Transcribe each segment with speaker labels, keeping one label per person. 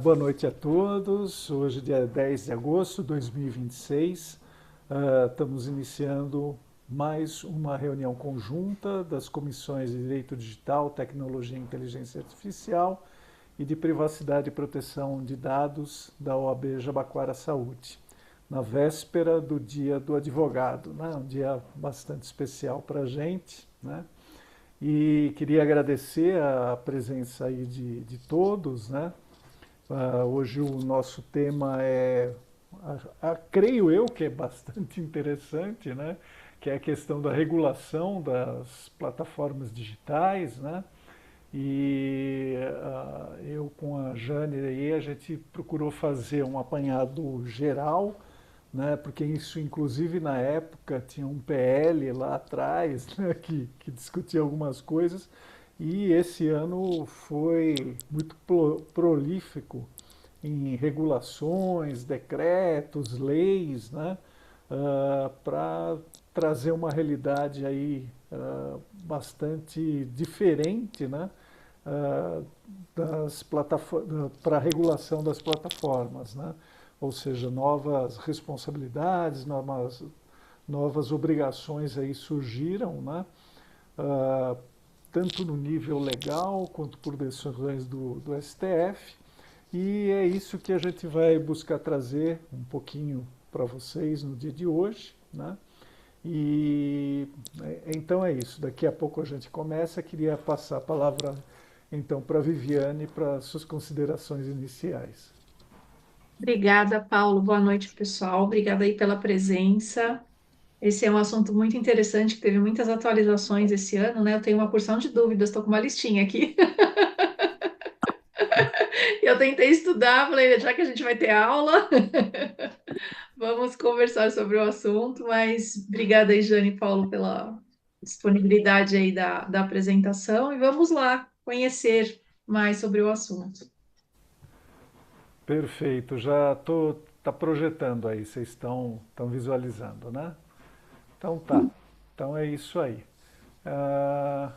Speaker 1: Boa noite a todos. Hoje, dia 10 de agosto de 2026, estamos iniciando mais uma reunião conjunta das comissões de Direito Digital, Tecnologia e Inteligência Artificial e de Privacidade e Proteção de Dados da OAB Jabaquara Saúde, na véspera do Dia do Advogado, né? Um dia bastante especial para a gente, né? E queria agradecer a presença aí de todos, né? Hoje o nosso tema é, creio eu que é bastante interessante, né? Que é a questão da regulação das plataformas digitais, né? E eu com a Jane aí, a gente procurou fazer um apanhado geral, né? Porque isso, inclusive, na época, tinha um PL lá atrás, né? Que discutia algumas coisas, e esse ano foi muito prolífico em regulações, decretos, leis, né? Para trazer uma realidade aí bastante diferente, né? ah, das plataformas, para a regulação das plataformas, né? Ou seja, novas responsabilidades, novas obrigações aí surgiram, né? Ah, tanto no nível legal quanto por decisões do STF. E é isso que a gente vai buscar trazer um pouquinho para vocês no dia de hoje, né? E então é isso. Daqui a pouco a gente começa. Queria passar a palavra então para a Viviane para suas considerações iniciais.
Speaker 2: Obrigada, Paulo. Boa noite, pessoal. Obrigada aí pela presença. Esse é um assunto muito interessante, que teve muitas atualizações esse ano, né? Eu tenho uma porção de dúvidas, estou com uma listinha aqui. Eu tentei estudar, falei, já que a gente vai ter aula, vamos conversar sobre o assunto, mas obrigada aí, Jane e Paulo, pela disponibilidade aí da apresentação, e vamos lá conhecer mais sobre o assunto.
Speaker 1: Perfeito, já estou tá projetando aí, vocês estão visualizando, né? Então tá. Então é isso aí. Ah,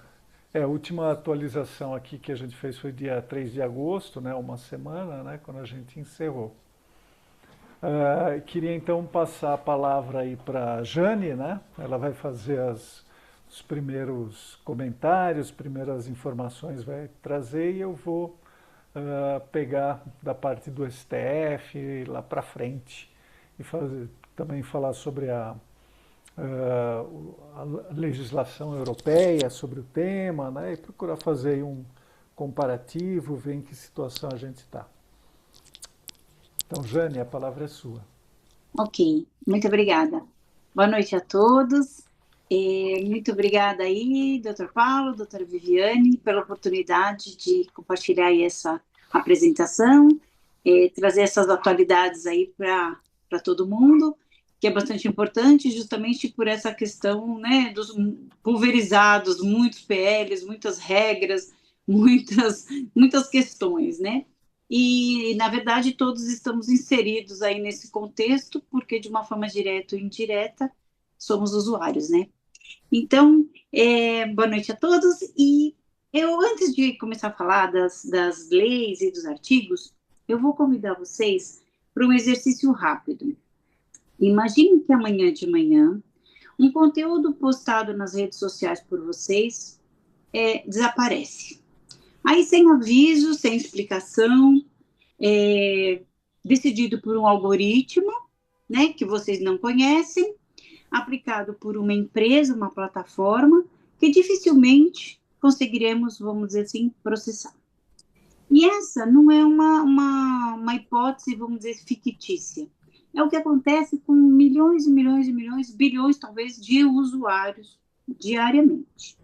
Speaker 1: a última atualização aqui que a gente fez foi dia 3 de agosto, né? Uma semana, né? Quando a gente encerrou. Queria então passar a palavra aí para a Jane, né? Ela vai fazer os primeiros comentários, primeiras informações vai trazer e eu vou pegar da parte do STF lá para frente e também falar sobre a legislação europeia sobre o tema, né? E procurar fazer aí um comparativo, ver em que situação a gente está. Então, Jane, a palavra é sua.
Speaker 3: Ok, muito obrigada. Boa noite a todos. Muito obrigada aí, doutor Paulo, doutora Viviane, pela oportunidade de compartilhar aí essa apresentação, trazer essas atualidades aí para todo mundo, que é bastante importante, justamente por essa questão, né, dos pulverizados, muitos PLs, muitas regras, muitas questões, né? E, na verdade, todos estamos inseridos aí nesse contexto, porque, de uma forma direta ou indireta, somos usuários, né? Então, boa noite a todos. E eu, antes de começar a falar das leis e dos artigos, eu vou convidar vocês para um exercício rápido. Imagine que amanhã de manhã, um conteúdo postado nas redes sociais por vocês desaparece. Aí, sem aviso, sem explicação, é, decidido por um algoritmo, né, que vocês não conhecem, aplicado por uma empresa, uma plataforma, que dificilmente conseguiremos, vamos dizer assim, processar. E essa não é uma hipótese, vamos dizer, fictícia. É o que acontece com milhões e milhões e milhões, bilhões talvez, de usuários diariamente.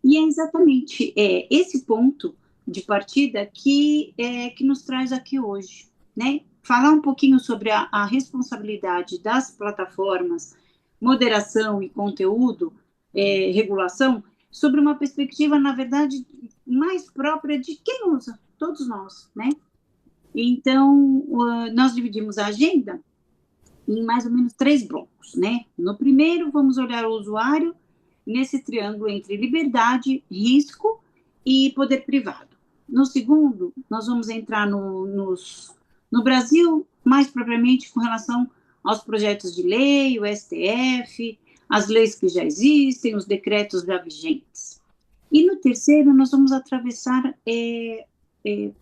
Speaker 3: E é exatamente esse ponto de partida que nos traz aqui hoje, né? Falar um pouquinho sobre a responsabilidade das plataformas, moderação e conteúdo, regulação, sobre uma perspectiva, na verdade, mais própria de quem usa, todos nós, né? Então, nós dividimos a agenda em mais ou menos três blocos, né? No primeiro, vamos olhar o usuário nesse triângulo entre liberdade, risco e poder privado. No segundo, nós vamos entrar no Brasil, mais propriamente com relação aos projetos de lei, o STF, as leis que já existem, os decretos já vigentes. E no terceiro, nós vamos atravessar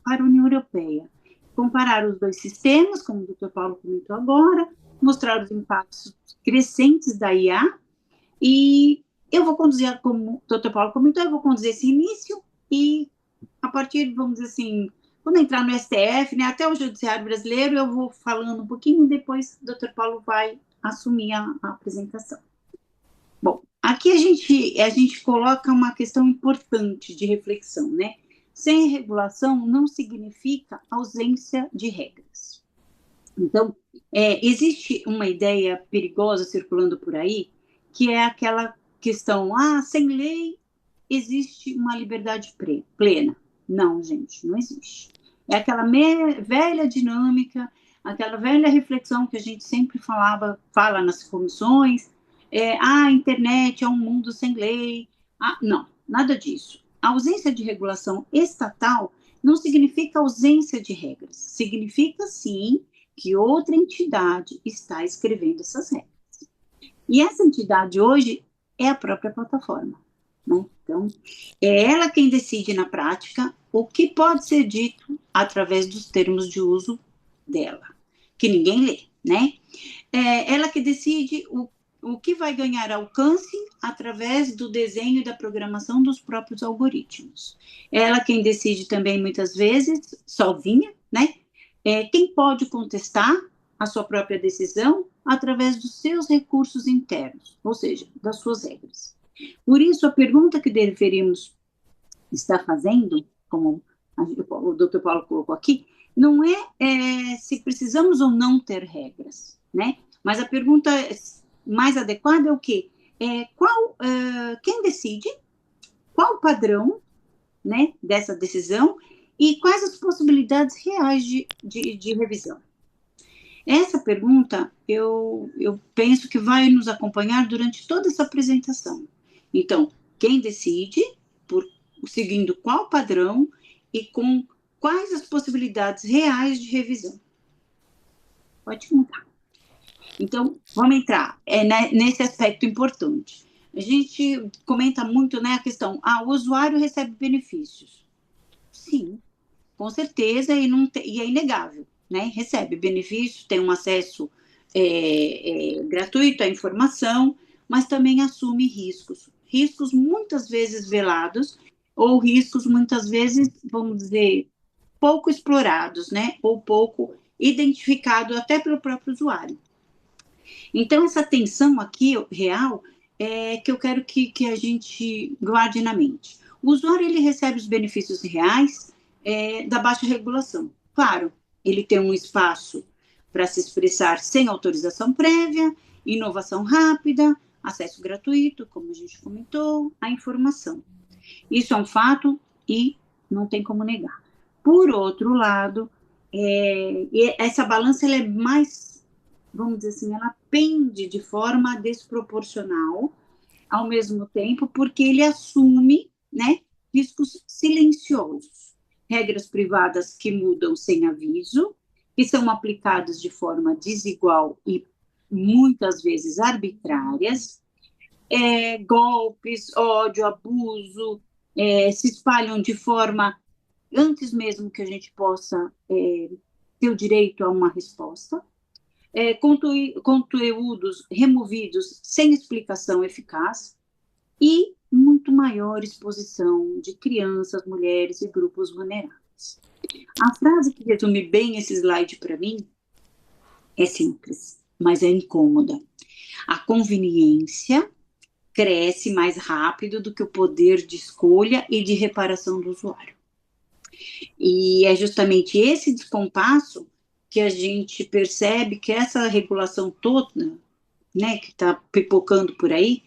Speaker 3: para a União Europeia, comparar os dois sistemas, como o Dr. Paulo comentou agora, mostrar os impactos crescentes da IA, e eu vou conduzir, como o Dr. Paulo comentou, eu vou conduzir esse início, e a partir, vamos dizer assim, quando entrar no STF, né, até o Judiciário Brasileiro, eu vou falando um pouquinho, e depois o Dr. Paulo vai assumir a apresentação. Bom, aqui a gente coloca uma questão importante de reflexão, né? Sem regulação não significa ausência de regras. Então, existe uma ideia perigosa circulando por aí, que é aquela questão, sem lei existe uma liberdade plena. Não, gente, não existe. É aquela velha dinâmica, aquela velha reflexão que a gente sempre fala nas comissões, a internet é um mundo sem lei. Não, nada disso. A ausência de regulação estatal não significa ausência de regras. Significa, sim, que outra entidade está escrevendo essas regras. E essa entidade hoje é a própria plataforma, né? Então, é ela quem decide na prática o que pode ser dito através dos termos de uso dela, que ninguém lê, né? É ela que decide o que vai ganhar alcance através do desenho e da programação dos próprios algoritmos. Ela quem decide também, muitas vezes, sozinha, né? Quem pode contestar a sua própria decisão através dos seus recursos internos, ou seja, das suas regras. Por isso, a pergunta que deveríamos estar fazendo, como o Dr. Paulo colocou aqui, não é se precisamos ou não ter regras, né? Mas a pergunta mais adequada é o quê? Quem decide? Qual o padrão, né, dessa decisão e quais as possibilidades reais de revisão? Essa pergunta, eu penso que vai nos acompanhar durante toda essa apresentação. Então, quem decide, seguindo qual padrão e com quais as possibilidades reais de revisão? Pode mudar. Então, vamos entrar nesse aspecto importante. A gente comenta muito, né, a questão, o usuário recebe benefícios. Sim, com certeza, e é inegável, né? Recebe benefícios, tem um acesso gratuito à informação, mas também assume riscos muitas vezes velados, ou riscos muitas vezes, vamos dizer, pouco explorados, né? Ou pouco identificado até pelo próprio usuário. Então, essa tensão aqui, real, é que eu quero que a gente guarde na mente. O usuário, ele recebe os benefícios reais da baixa regulação. Claro, ele tem um espaço para se expressar sem autorização prévia, inovação rápida, acesso gratuito, como a gente comentou, à informação. Isso é um fato e não tem como negar. Por outro lado, essa balança ela é mais, vamos dizer assim, ela pende de forma desproporcional, ao mesmo tempo, porque ele assume, né, riscos silenciosos, regras privadas que mudam sem aviso, que são aplicadas de forma desigual e muitas vezes arbitrárias, golpes, ódio, abuso, se espalham de forma, antes mesmo que a gente possa ter o direito a uma resposta, conteúdos removidos sem explicação eficaz e muito maior exposição de crianças, mulheres e grupos vulneráveis. A frase que resume bem esse slide para mim é simples, mas é incômoda. A conveniência cresce mais rápido do que o poder de escolha e de reparação do usuário. E é justamente esse descompasso que a gente percebe que essa regulação toda, né, que está pipocando por aí,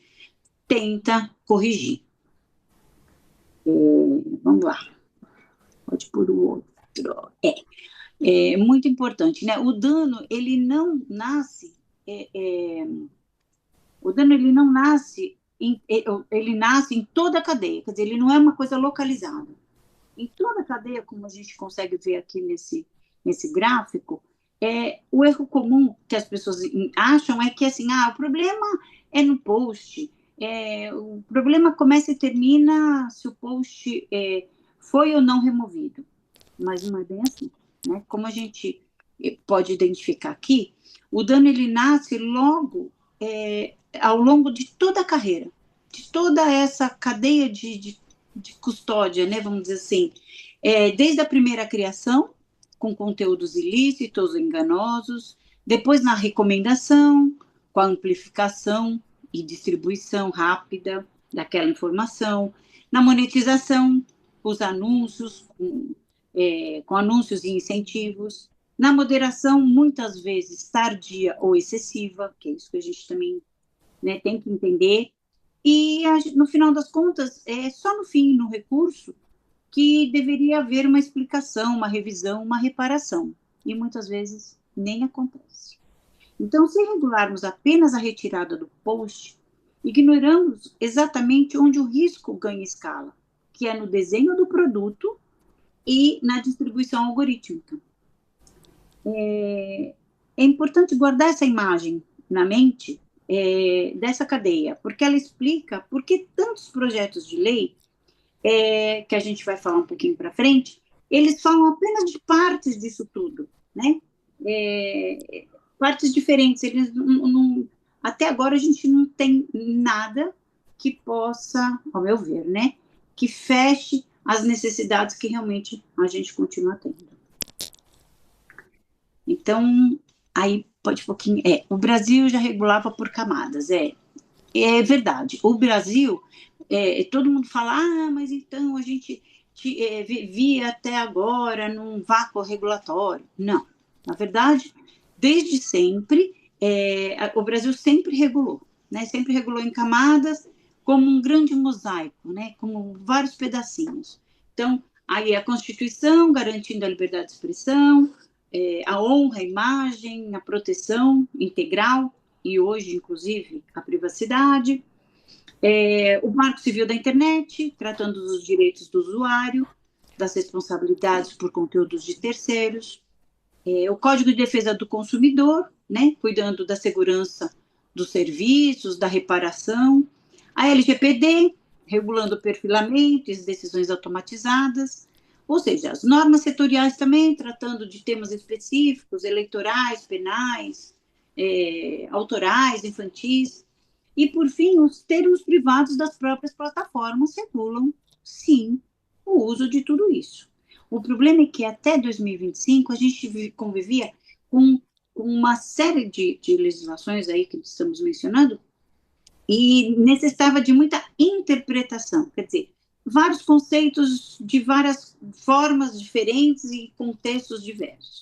Speaker 3: tenta corrigir. Vamos lá. Pode pôr o outro. É muito importante, né? O dano, ele não nasce... o dano, ele não nasce... ele nasce em toda a cadeia. Quer dizer, ele não é uma coisa localizada. Em toda a cadeia, como a gente consegue ver aqui nesse gráfico, o erro comum que as pessoas acham é que assim, o problema é no post, o problema começa e termina se o post foi ou não removido. Mas não é bem assim, né? Como a gente pode identificar aqui, o dano ele nasce logo ao longo de toda a carreira, de toda essa cadeia de custódia, né? Vamos dizer assim, desde a primeira criação, com conteúdos ilícitos, enganosos, depois na recomendação, com a amplificação e distribuição rápida daquela informação, na monetização, os anúncios, com anúncios e incentivos, na moderação, muitas vezes tardia ou excessiva, que é isso que a gente também, né, tem que entender, e no final das contas, é só no fim, no recurso, que deveria haver uma explicação, uma revisão, uma reparação, e muitas vezes nem acontece. Então, se regularmos apenas a retirada do post, ignoramos exatamente onde o risco ganha escala, que é no desenho do produto e na distribuição algorítmica. É importante guardar essa imagem na mente dessa cadeia, porque ela explica por que tantos projetos de lei, que a gente vai falar um pouquinho para frente, eles falam apenas de partes disso tudo, né? Partes diferentes. Eles até agora a gente não tem nada que possa, ao meu ver, né, que feche as necessidades que realmente a gente continua tendo. Então, aí pode um pouquinho. O Brasil já regulava por camadas, é verdade. O Brasil, todo mundo fala, mas então a gente vivia até agora num vácuo regulatório. Não, na verdade, desde sempre, o Brasil sempre regulou, né? Sempre regulou em camadas, como um grande mosaico, né? Como vários pedacinhos. Então, aí a Constituição garantindo a liberdade de expressão, a honra, a imagem, a proteção integral, e hoje, inclusive, a privacidade, o Marco Civil da Internet, tratando dos direitos do usuário, das responsabilidades por conteúdos de terceiros, o Código de Defesa do Consumidor, né, cuidando da segurança dos serviços, da reparação, a LGPD, regulando o perfilamento e as decisões automatizadas, ou seja, as normas setoriais também, tratando de temas específicos, eleitorais, penais, autorais, infantis, e, por fim, os termos privados das próprias plataformas regulam, sim, o uso de tudo isso. O problema é que até 2025 a gente convivia com uma série de legislações aí que estamos mencionando e necessitava de muita interpretação, quer dizer, vários conceitos de várias formas diferentes e contextos diversos.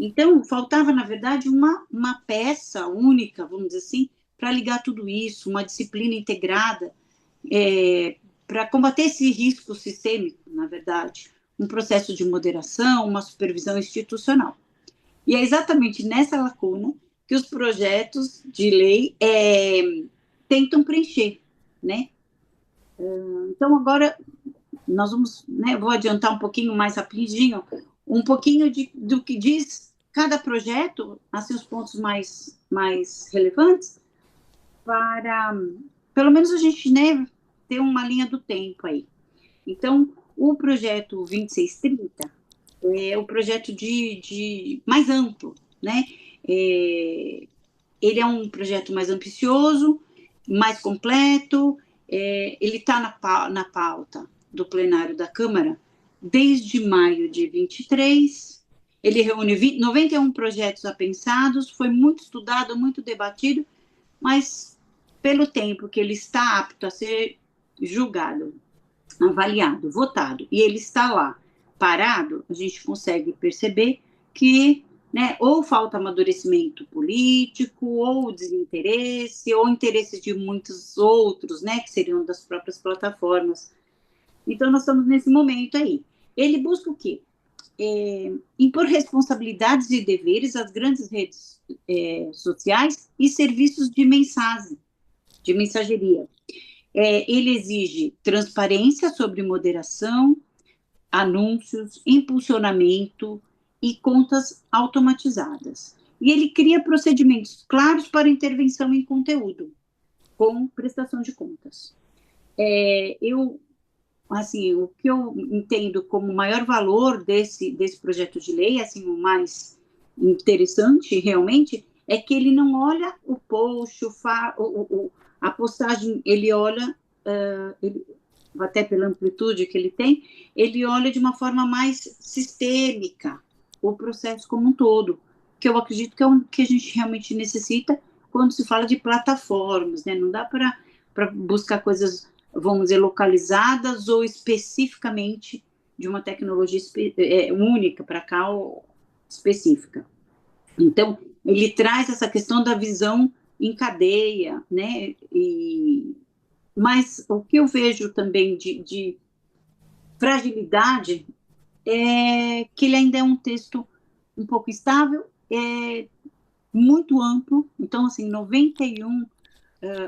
Speaker 3: Então, faltava, na verdade, uma peça única, vamos dizer assim, para ligar tudo isso, uma disciplina integrada, para combater esse risco sistêmico, na verdade, um processo de moderação, uma supervisão institucional. E é exatamente nessa lacuna que os projetos de lei tentam preencher, né? Então, agora, nós vamos, né, vou adiantar um pouquinho mais rapidinho, um pouquinho do que diz cada projeto, assim, os pontos mais relevantes, para, pelo menos, a gente, né, ter uma linha do tempo aí. Então, o projeto 2630 é o projeto mais amplo, né? Ele é um projeto mais ambicioso, mais completo, ele está na pauta do plenário da Câmara desde maio de 23, ele reúne 91 projetos apensados, foi muito estudado, muito debatido, mas pelo tempo que ele está apto a ser julgado, avaliado, votado, e ele está lá parado, a gente consegue perceber que, né, ou falta amadurecimento político, ou desinteresse, ou interesse de muitos outros, né, que seriam das próprias plataformas. Então, nós estamos nesse momento aí. Ele busca o quê? Impor responsabilidades e deveres às grandes redes sociais e serviços de mensageria. Ele exige transparência sobre moderação, anúncios, impulsionamento e contas automatizadas. E ele cria procedimentos claros para intervenção em conteúdo, com prestação de contas. Assim, o que eu entendo como o maior valor desse projeto de lei, assim, o mais interessante realmente, é que ele não olha o post, a postagem, ele olha, até pela amplitude que ele tem, ele olha de uma forma mais sistêmica o processo como um todo, que eu acredito que é o que a gente realmente necessita quando se fala de plataformas, né? Não dá para buscar coisas, vamos dizer, localizadas ou especificamente de uma tecnologia única para cá ou específica. Então, ele traz essa questão da visão em cadeia, né? Mas o que eu vejo também de fragilidade é que ele ainda é um texto um pouco instável, muito amplo, então, assim, 91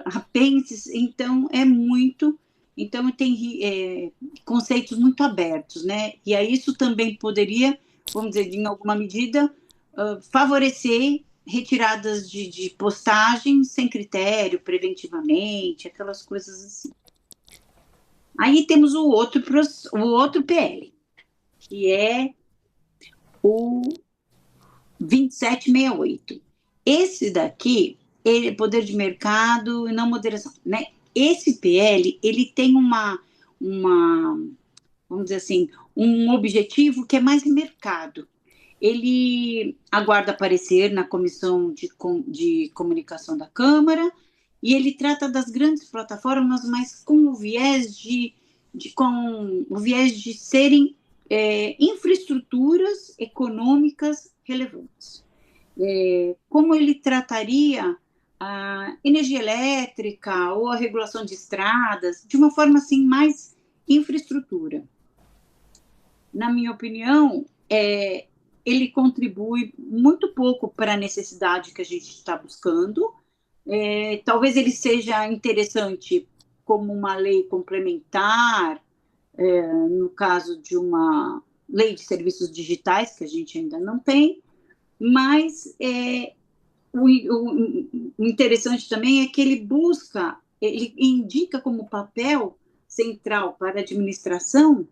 Speaker 3: apêndices, então, é muito, então tem conceitos muito abertos, né? E aí isso também poderia, vamos dizer, em alguma medida, favorecer retiradas de postagens sem critério, preventivamente, aquelas coisas assim. Aí temos o outro PL, que é o 2768. Esse daqui, ele é poder de mercado e não moderação, né? Esse PL, ele tem vamos dizer assim, um objetivo que é mais mercado. Ele aguarda aparecer na Comissão de Comunicação da Câmara e ele trata das grandes plataformas, mas com o viés de serem infraestruturas econômicas relevantes. Como ele trataria a energia elétrica ou a regulação de estradas de uma forma assim mais infraestrutura. Na minha opinião, ele contribui muito pouco para a necessidade que a gente está buscando. Talvez ele seja interessante como uma lei complementar, no caso de uma lei de serviços digitais, que a gente ainda não tem, mas o interessante também é que ele indica como papel central para a administração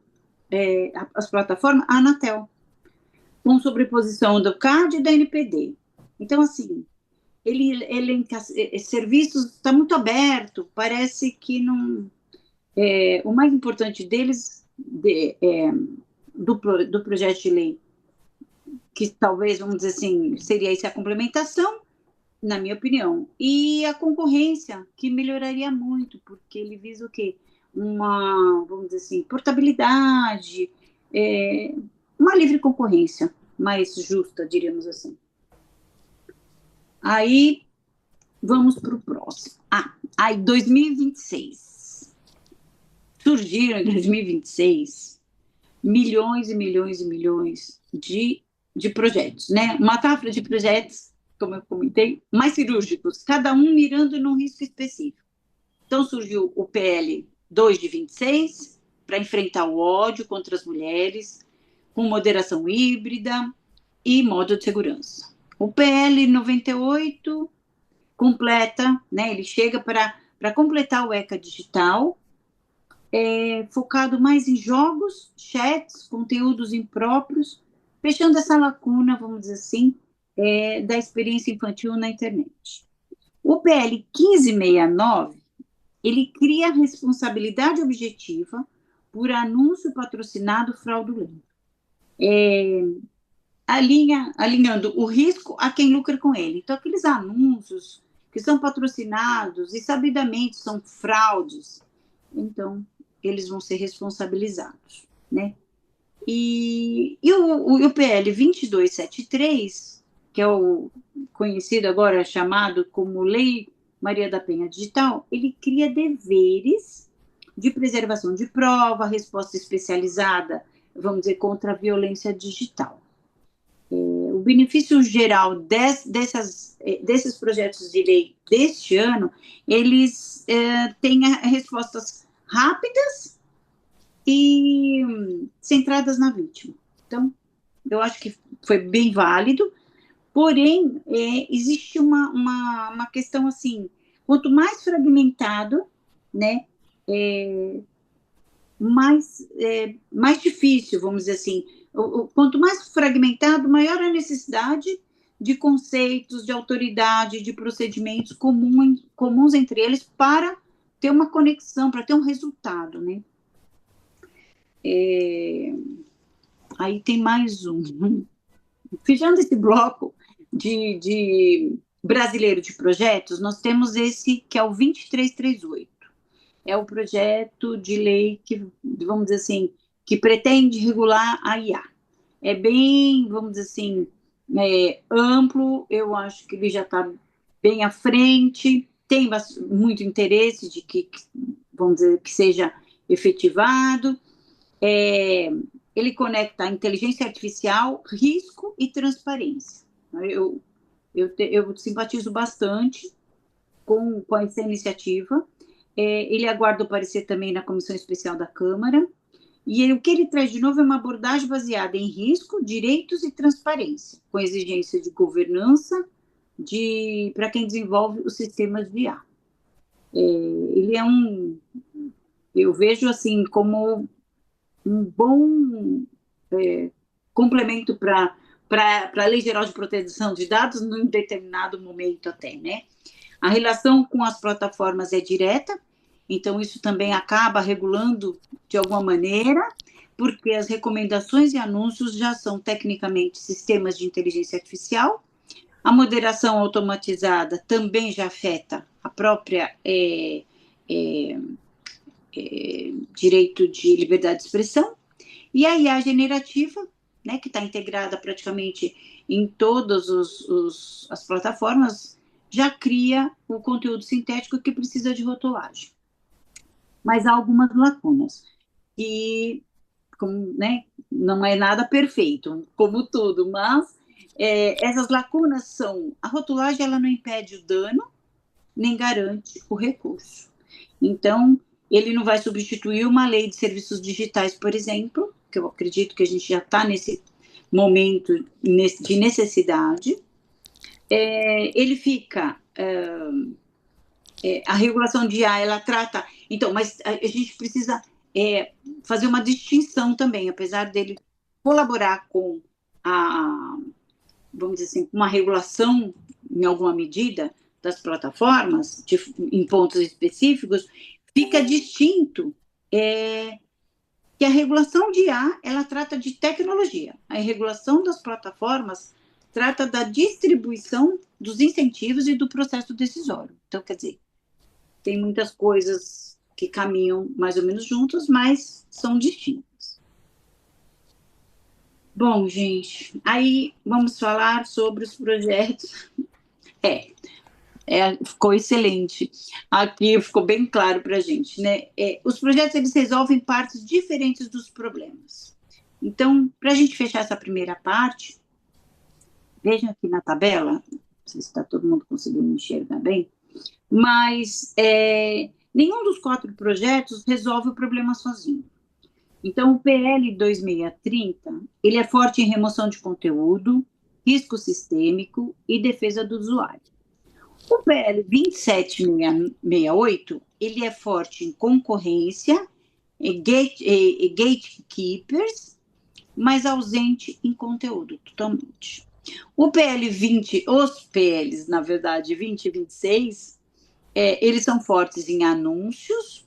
Speaker 3: as plataformas, a Anatel, com sobreposição do CAD e da NPD. Então, assim, ele serviços está muito aberto, parece que não... o mais importante deles, do projeto de lei, que talvez, vamos dizer assim, seria essa a complementação, na minha opinião, e a concorrência, que melhoraria muito, porque ele visa o quê? Vamos dizer assim, portabilidade, uma livre concorrência mais justa, diríamos assim. Aí, vamos para o próximo. Aí 2026. Surgiram em 2026 milhões e milhões e milhões de projetos, né? Uma safra de projetos, como eu comentei, mais cirúrgicos, cada um mirando num risco específico. Então surgiu o PL 2 de 26, para enfrentar o ódio contra as mulheres, com moderação híbrida e modo de segurança. O PL 98 completa, né? Ele chega para completar o ECA digital, focado mais em jogos, chats, conteúdos impróprios, fechando essa lacuna, vamos dizer assim, da experiência infantil na internet. O PL 1569, ele cria responsabilidade objetiva por anúncio patrocinado fraudulento, alinhando o risco a quem lucra com ele. Então, aqueles anúncios que são patrocinados e sabidamente são fraudes, então, eles vão ser responsabilizados, né? E o PL 2273, que é o conhecido agora, chamado como Lei Maria da Penha Digital, ele cria deveres de preservação de prova, resposta especializada, vamos dizer, contra a violência digital. O benefício geral desses projetos de lei deste ano, eles têm respostas rápidas e centradas na vítima. Então, eu acho que foi bem válido, porém, existe uma questão assim, quanto mais fragmentado, né, mais difícil, vamos dizer assim, quanto mais fragmentado, maior a necessidade de conceitos, de autoridade, de procedimentos comuns entre eles para ter uma conexão, para ter um resultado, né? Aí tem mais um. Fechando esse bloco de brasileiro de projetos, nós temos esse que é o 2338. É o projeto de lei que, vamos dizer assim, que pretende regular a IA. É bem, vamos dizer assim, amplo, eu acho que ele já está bem à frente, tem muito interesse de que, vamos dizer, que seja efetivado. Ele conecta a inteligência artificial, risco e transparência. Eu simpatizo bastante com essa iniciativa. Ele aguarda o parecer também na Comissão Especial da Câmara. E o que ele traz de novo é uma abordagem baseada em risco, direitos e transparência, com exigência de governança para quem desenvolve os sistemas de IA. Ele eu vejo assim como um bom complemento para a Lei Geral de Proteção de Dados num determinado momento até, né? A relação com as plataformas é direta, então isso também acaba regulando de alguma maneira, porque as recomendações e anúncios já são tecnicamente sistemas de inteligência artificial. A moderação automatizada também já afeta a própria direito de liberdade de expressão. E a IA generativa, né, que está integrada praticamente em todas as plataformas, já cria o conteúdo sintético que precisa de rotulagem. Mas há algumas lacunas. E, né, não é nada perfeito, como tudo, mas essas lacunas são: a rotulagem ela não impede o dano, nem garante o recurso. Então, ele não vai substituir uma lei de serviços digitais, por exemplo, que eu acredito que a gente já está nesse momento de necessidade. Ele fica... a regulação de IA, ela trata... Então, mas a gente precisa fazer uma distinção também, apesar dele colaborar com vamos dizer assim, uma regulação, em alguma medida, das plataformas, em pontos específicos, fica distinto que a regulação de IA, ela trata de tecnologia. A regulação das plataformas trata da distribuição dos incentivos e do processo decisório. Então, quer dizer, tem muitas coisas que caminham mais ou menos juntas, mas são distintas. Bom, gente, aí vamos falar sobre os projetos. Ficou excelente. Aqui ficou bem claro para a gente, né? Os projetos, eles resolvem partes diferentes dos problemas. Então, para a gente fechar essa primeira parte, vejam aqui na tabela, não sei se está todo mundo conseguindo enxergar bem, mas nenhum dos 4 projetos resolve o problema sozinho. Então, o PL 2630, ele é forte em remoção de conteúdo, risco sistêmico e defesa do usuário. O PL 2768, ele é forte em concorrência, gatekeepers, mas ausente em conteúdo, totalmente. O PL 20, os PLs, na verdade, 20 e 26, eles são fortes em anúncios,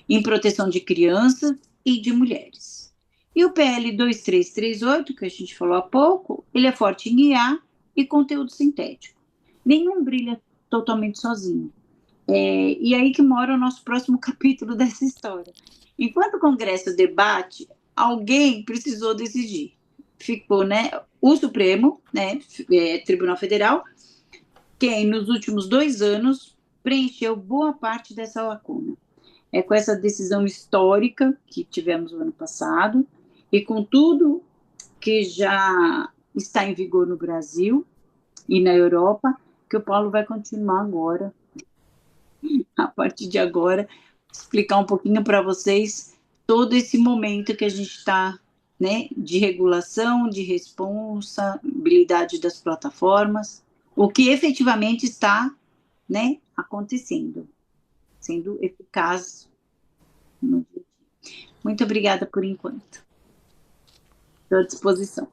Speaker 3: em proteção de crianças e de mulheres. E o PL 2338, que a gente falou há pouco, ele é forte em IA e conteúdo sintético. Nenhum brilha totalmente sozinho. E aí que mora o nosso próximo capítulo dessa história. Enquanto o Congresso debate, alguém precisou decidir. Ficou, né, o Supremo, né, Tribunal Federal, quem nos últimos 2 anos preencheu boa parte dessa lacuna. Com essa decisão histórica que tivemos no ano passado e com tudo que já está em vigor no Brasil e na Europa, que o Paulo vai continuar agora, a partir de agora, explicar um pouquinho para vocês todo esse momento que a gente está, né, de regulação, de responsabilidade das plataformas, o que efetivamente está, né, acontecendo, sendo eficaz no dia a dia. Muito obrigada por enquanto. Estou à disposição.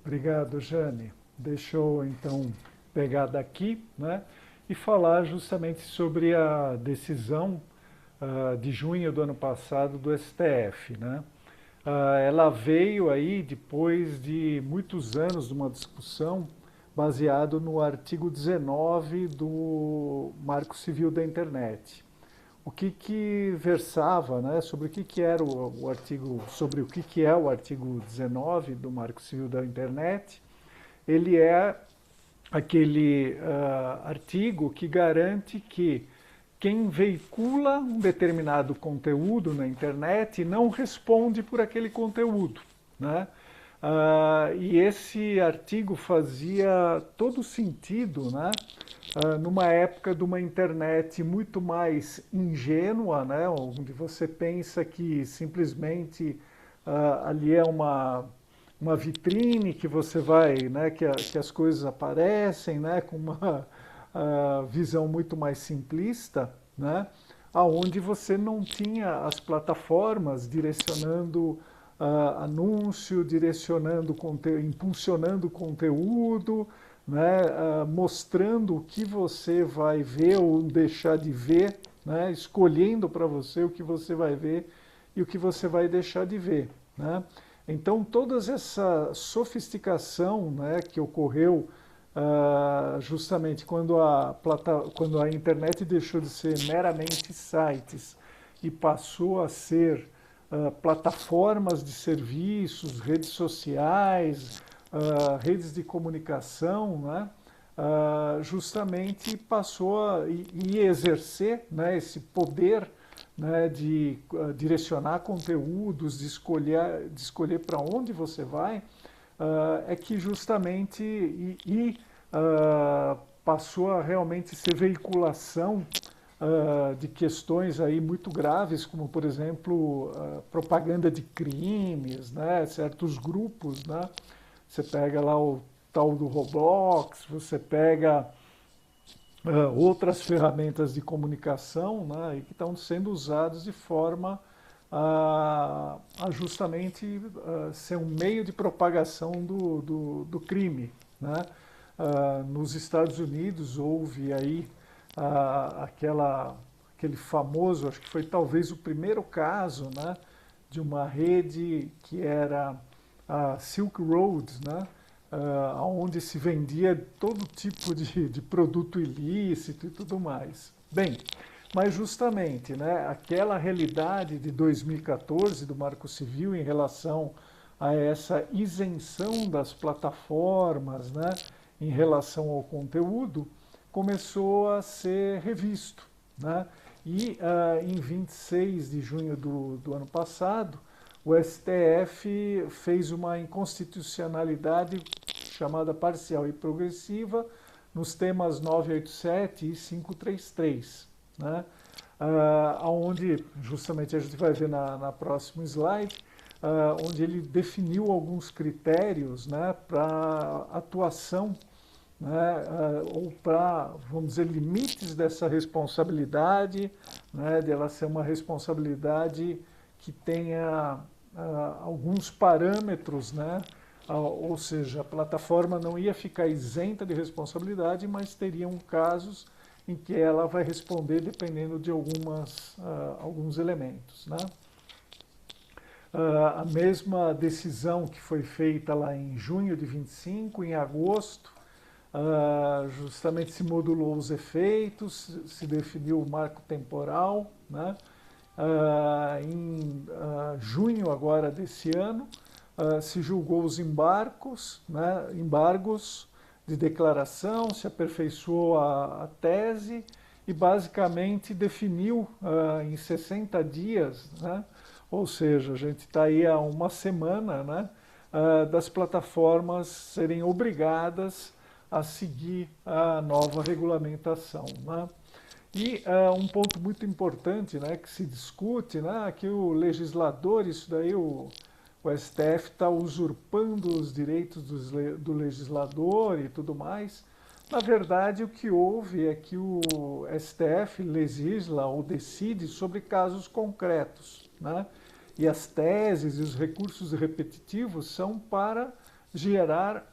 Speaker 1: Obrigado, Jane. Deixa eu, então, pegar daqui, né, e falar justamente sobre a decisão de junho do ano passado do STF, né? Ela veio aí depois de muitos anos de uma discussão baseado no artigo 19 do Marco Civil da Internet. O que versava, né, sobre o que era o artigo, sobre o que é o artigo 19 do Marco Civil da Internet. Ele é aquele artigo que garante que quem veicula um determinado conteúdo na internet não responde por aquele conteúdo, né? E esse artigo fazia todo sentido, né? Numa época de uma internet muito mais ingênua, né? Onde você pensa que simplesmente ali é uma vitrine que você vai, né? Que as coisas aparecem, né? Com uma visão muito mais simplista, né? Aonde você não tinha as plataformas direcionando anúncio, direcionando impulsionando conteúdo, né? Mostrando o que você vai ver ou deixar de ver, né? Escolhendo para você o que você vai ver e o que você vai deixar de ver, né? Então, toda essa sofisticação, né, que ocorreu justamente quando a internet deixou de ser meramente sites e passou a ser plataformas de serviços, redes sociais, redes de comunicação, né? Justamente passou a exercer, né, esse poder, né, de direcionar conteúdos, de escolher para onde você vai, é que justamente passou a realmente ser veiculação de questões aí muito graves, como por exemplo propaganda de crimes, né, certos grupos, né? Você pega lá o tal do Roblox, você pega outras ferramentas de comunicação, né, que estão sendo usadas de forma a justamente ser um meio de propagação do crime, né? Nos Estados Unidos houve aí aquele famoso, acho que foi talvez o primeiro caso, né, de uma rede que era a Silk Road, né, onde se vendia todo tipo de produto ilícito e tudo mais. Bem, mas justamente, né, aquela realidade de 2014 do Marco Civil em relação a essa isenção das plataformas, né, em relação ao conteúdo, começou a ser revisto, né? E em 26 de junho do ano passado, o STF fez uma inconstitucionalidade chamada parcial e progressiva nos temas 987 e 533, né? Onde, justamente a gente vai ver na próxima slide, onde ele definiu alguns critérios, né, para atuação, né, ou para, vamos dizer, limites dessa responsabilidade, né, dela ser uma responsabilidade que tenha alguns parâmetros, né, ou seja, a plataforma não ia ficar isenta de responsabilidade, mas teriam casos em que ela vai responder dependendo de alguns elementos, né? A mesma decisão que foi feita lá em junho de 25, em agosto, justamente se modulou os efeitos, se definiu o marco temporal, né? Em junho agora desse ano, se julgou os embargos, né? Embargos de declaração, se aperfeiçoou a tese e basicamente definiu em 60 dias, né? Ou seja, a gente está aí há uma semana, né, das plataformas serem obrigadas a seguir a nova regulamentação, né? E um ponto muito importante, né, que se discute, né, que o legislador, isso daí o STF está usurpando os direitos do legislador e tudo mais. Na verdade, o que houve é que o STF legisla ou decide sobre casos concretos, né? E as teses e os recursos repetitivos são para gerar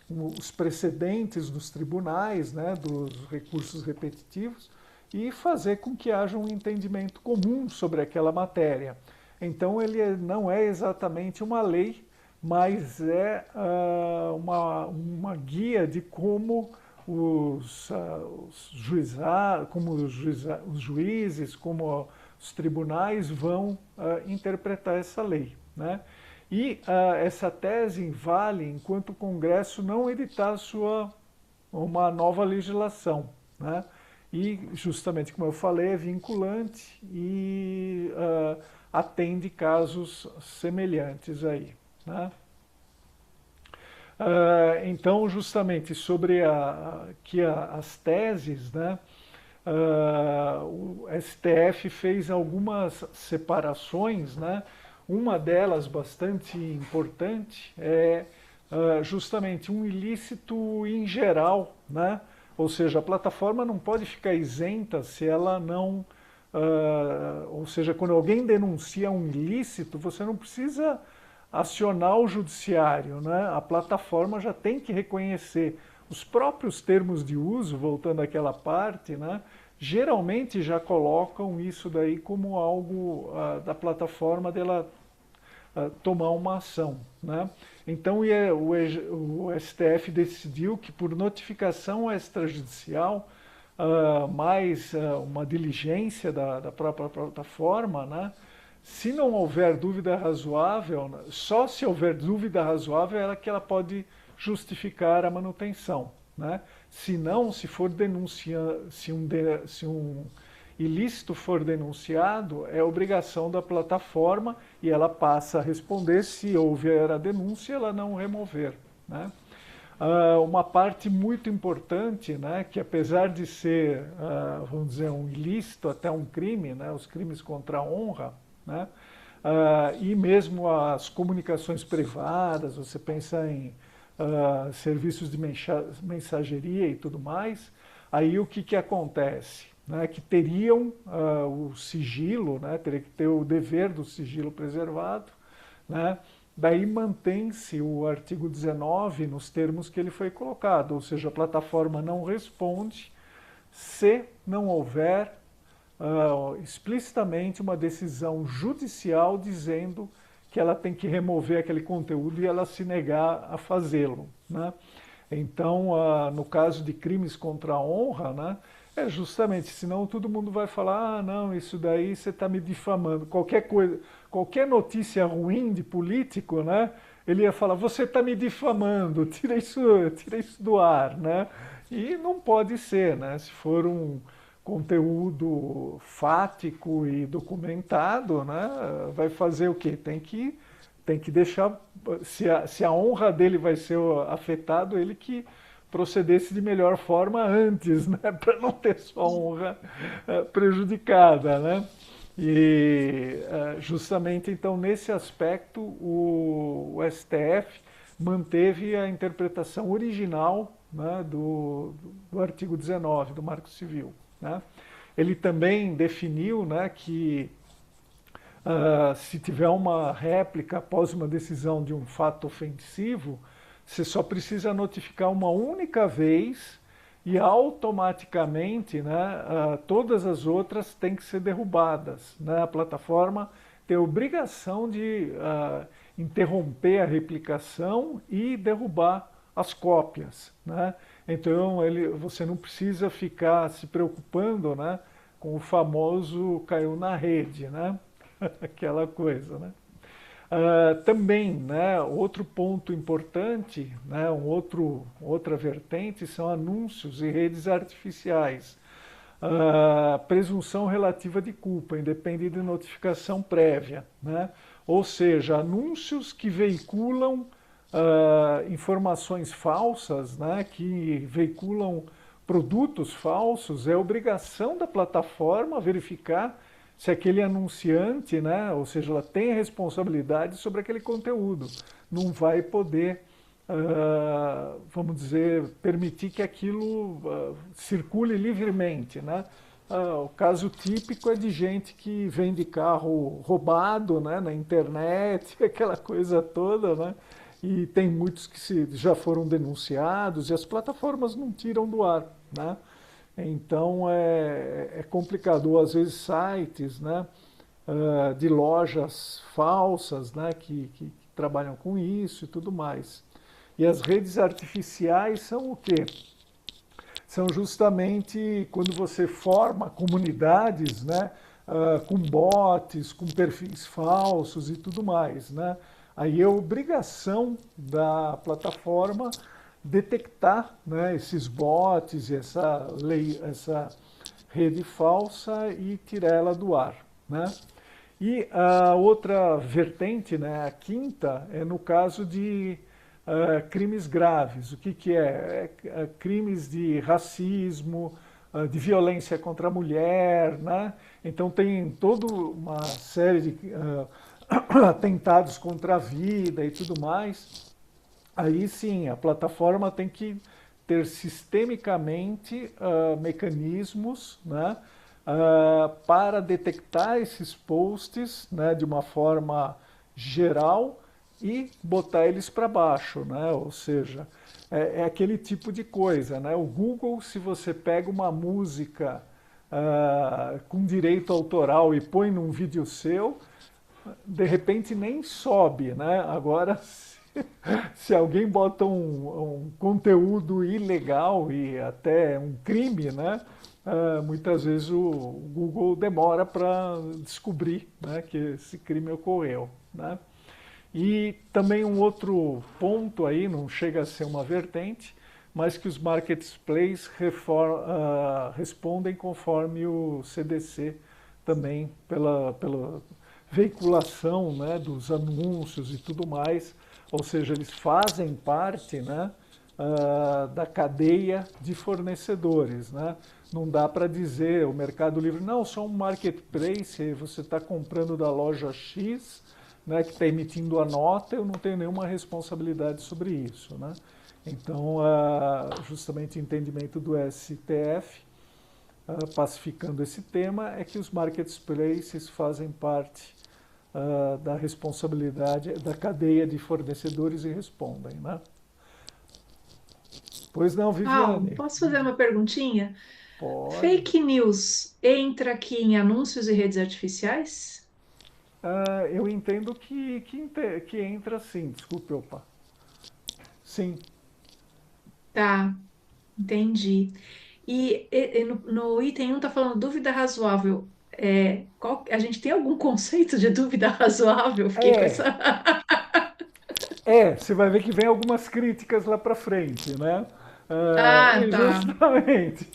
Speaker 1: os precedentes dos tribunais, né, dos recursos repetitivos, e fazer com que haja um entendimento comum sobre aquela matéria. Então, ele não é exatamente uma lei, mas é uma guia de como os juízes, como os tribunais vão interpretar essa lei, né? E essa tese vale enquanto o Congresso não editar uma nova legislação, né? E, justamente como eu falei, é vinculante e atende casos semelhantes aí, né? Então, justamente sobre as teses, né? O STF fez algumas separações, né? Uma delas, bastante importante, é justamente um ilícito em geral, né? Ou seja, a plataforma não pode ficar isenta se ela não... ou seja, quando alguém denuncia um ilícito, você não precisa acionar o judiciário, né? A plataforma já tem que reconhecer os próprios termos de uso, voltando àquela parte, né? Geralmente já colocam isso daí como algo da plataforma dela tomar uma ação, né? Então o STF decidiu que por notificação extrajudicial, mais uma diligência da própria plataforma, né? Se não houver dúvida razoável, só se houver dúvida razoável é que ela pode justificar a manutenção, né? Se não, se for se um ilícito for denunciado, é obrigação da plataforma e ela passa a responder se houver a denúncia, ela não remover, né? Uma parte muito importante, né, que apesar de ser, vamos dizer, um ilícito, até um crime, né, os crimes contra a honra, né, e mesmo as comunicações privadas, você pensa em serviços de mensageria e tudo mais, aí o que acontece? Né, que teriam o sigilo, né, teria que ter o dever do sigilo preservado, né? Daí mantém-se o artigo 19 nos termos que ele foi colocado, ou seja, a plataforma não responde se não houver explicitamente uma decisão judicial dizendo que ela tem que remover aquele conteúdo e ela se negar a fazê-lo, né? Então, no caso de crimes contra a honra, né, é justamente, senão todo mundo vai falar, não, isso daí você está me difamando. Qualquer coisa, qualquer notícia ruim de político, né, ele ia falar, você está me difamando, tira isso do ar, né? E não pode ser, né? Se for um conteúdo fático e documentado, né, vai fazer o quê? Tem que deixar, se a honra dele vai ser afetada, ele que procedesse de melhor forma antes, né, para não ter sua honra prejudicada, né? E justamente então nesse aspecto o STF manteve a interpretação original, né, do artigo 19 do Marco Civil, né? Ele também definiu, né, que se tiver uma réplica após uma decisão de um fato ofensivo, você só precisa notificar uma única vez e automaticamente, né, todas as outras têm que ser derrubadas, né? A plataforma tem a obrigação de interromper a replicação e derrubar as cópias, né? Então você não precisa ficar se preocupando, né, com o famoso caiu na rede, né? Aquela coisa, né? Também, né, outro ponto importante, né, outra vertente são anúncios e redes artificiais. Presunção relativa de culpa, independe de notificação prévia, né? Ou seja, anúncios que veiculam informações falsas, né, que veiculam produtos falsos, é obrigação da plataforma verificar se aquele anunciante, né, ou seja, ela tem responsabilidade sobre aquele conteúdo. Não vai poder, vamos dizer, permitir que aquilo circule livremente, né? O caso típico é de gente que vende carro roubado, né, na internet, aquela coisa toda, né? E tem muitos que já foram denunciados e as plataformas não tiram do ar, né? Então é complicado. Ou às vezes sites, né, de lojas falsas, né, que trabalham com isso e tudo mais. E as redes artificiais são o quê? São justamente quando você forma comunidades, né, com bots, com perfis falsos e tudo mais, né? Aí é obrigação da plataforma detectar, né, esses bots e essa rede falsa e tirar ela do ar, né? E a outra vertente, né, a quinta, é no caso de crimes graves. O que é? Crimes de racismo, de violência contra a mulher, né? Então tem toda uma série de atentados contra a vida e tudo mais. Aí sim, a plataforma tem que ter sistemicamente mecanismos, né, para detectar esses posts, né, de uma forma geral e botar eles para baixo, né? Ou seja, é aquele tipo de coisa, né? O Google, se você pega uma música com direito autoral e põe num vídeo seu, de repente nem sobe, né? Agora, se alguém bota um conteúdo ilegal e até um crime, né? Muitas vezes o Google demora para descobrir, né, que esse crime ocorreu, né? E também um outro ponto aí, não chega a ser uma vertente, mas que os marketplaces respondem conforme o CDC também pela veiculação, né, dos anúncios e tudo mais, ou seja, eles fazem parte, né, da cadeia de fornecedores, né? Não dá para dizer o Mercado Livre, não, só um marketplace, você está comprando da loja X, né, que está emitindo a nota, eu não tenho nenhuma responsabilidade sobre isso, né? Então, justamente o entendimento do STF, pacificando esse tema, é que os marketplaces fazem parte da responsabilidade da cadeia de fornecedores e respondem, né? Pois não,
Speaker 2: Paulo,
Speaker 1: Viviane?
Speaker 2: posso fazer uma perguntinha?
Speaker 1: Pode.
Speaker 2: Fake news entra aqui em anúncios e redes artificiais?
Speaker 1: Eu entendo que entra sim, desculpe, opa. Sim.
Speaker 2: Tá, entendi. E no item 1 está falando dúvida razoável. A gente tem algum conceito de dúvida razoável? Fiquei com essa.
Speaker 1: É, você vai ver que vem algumas críticas lá para frente, né?
Speaker 2: Ah,
Speaker 1: E
Speaker 2: tá.
Speaker 1: justamente,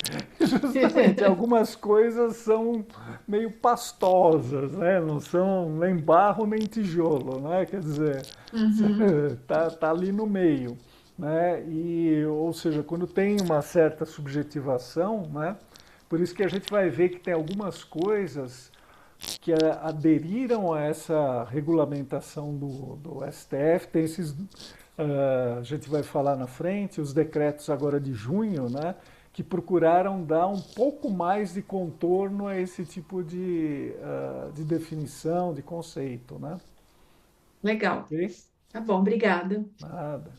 Speaker 1: algumas coisas são meio pastosas, né? Não são nem barro nem tijolo, né? Quer dizer,
Speaker 2: Uhum.
Speaker 1: tá ali no meio, né? E, ou seja, quando tem uma certa subjetivação, né? Por isso que a gente vai ver que tem algumas coisas que aderiram a essa regulamentação do STF, tem esses, a gente vai falar na frente, os decretos agora de junho, né, que procuraram dar um pouco mais de contorno a esse tipo de definição, de conceito, né?
Speaker 2: Legal.
Speaker 1: Ok?
Speaker 2: Tá bom, obrigada.
Speaker 1: Nada.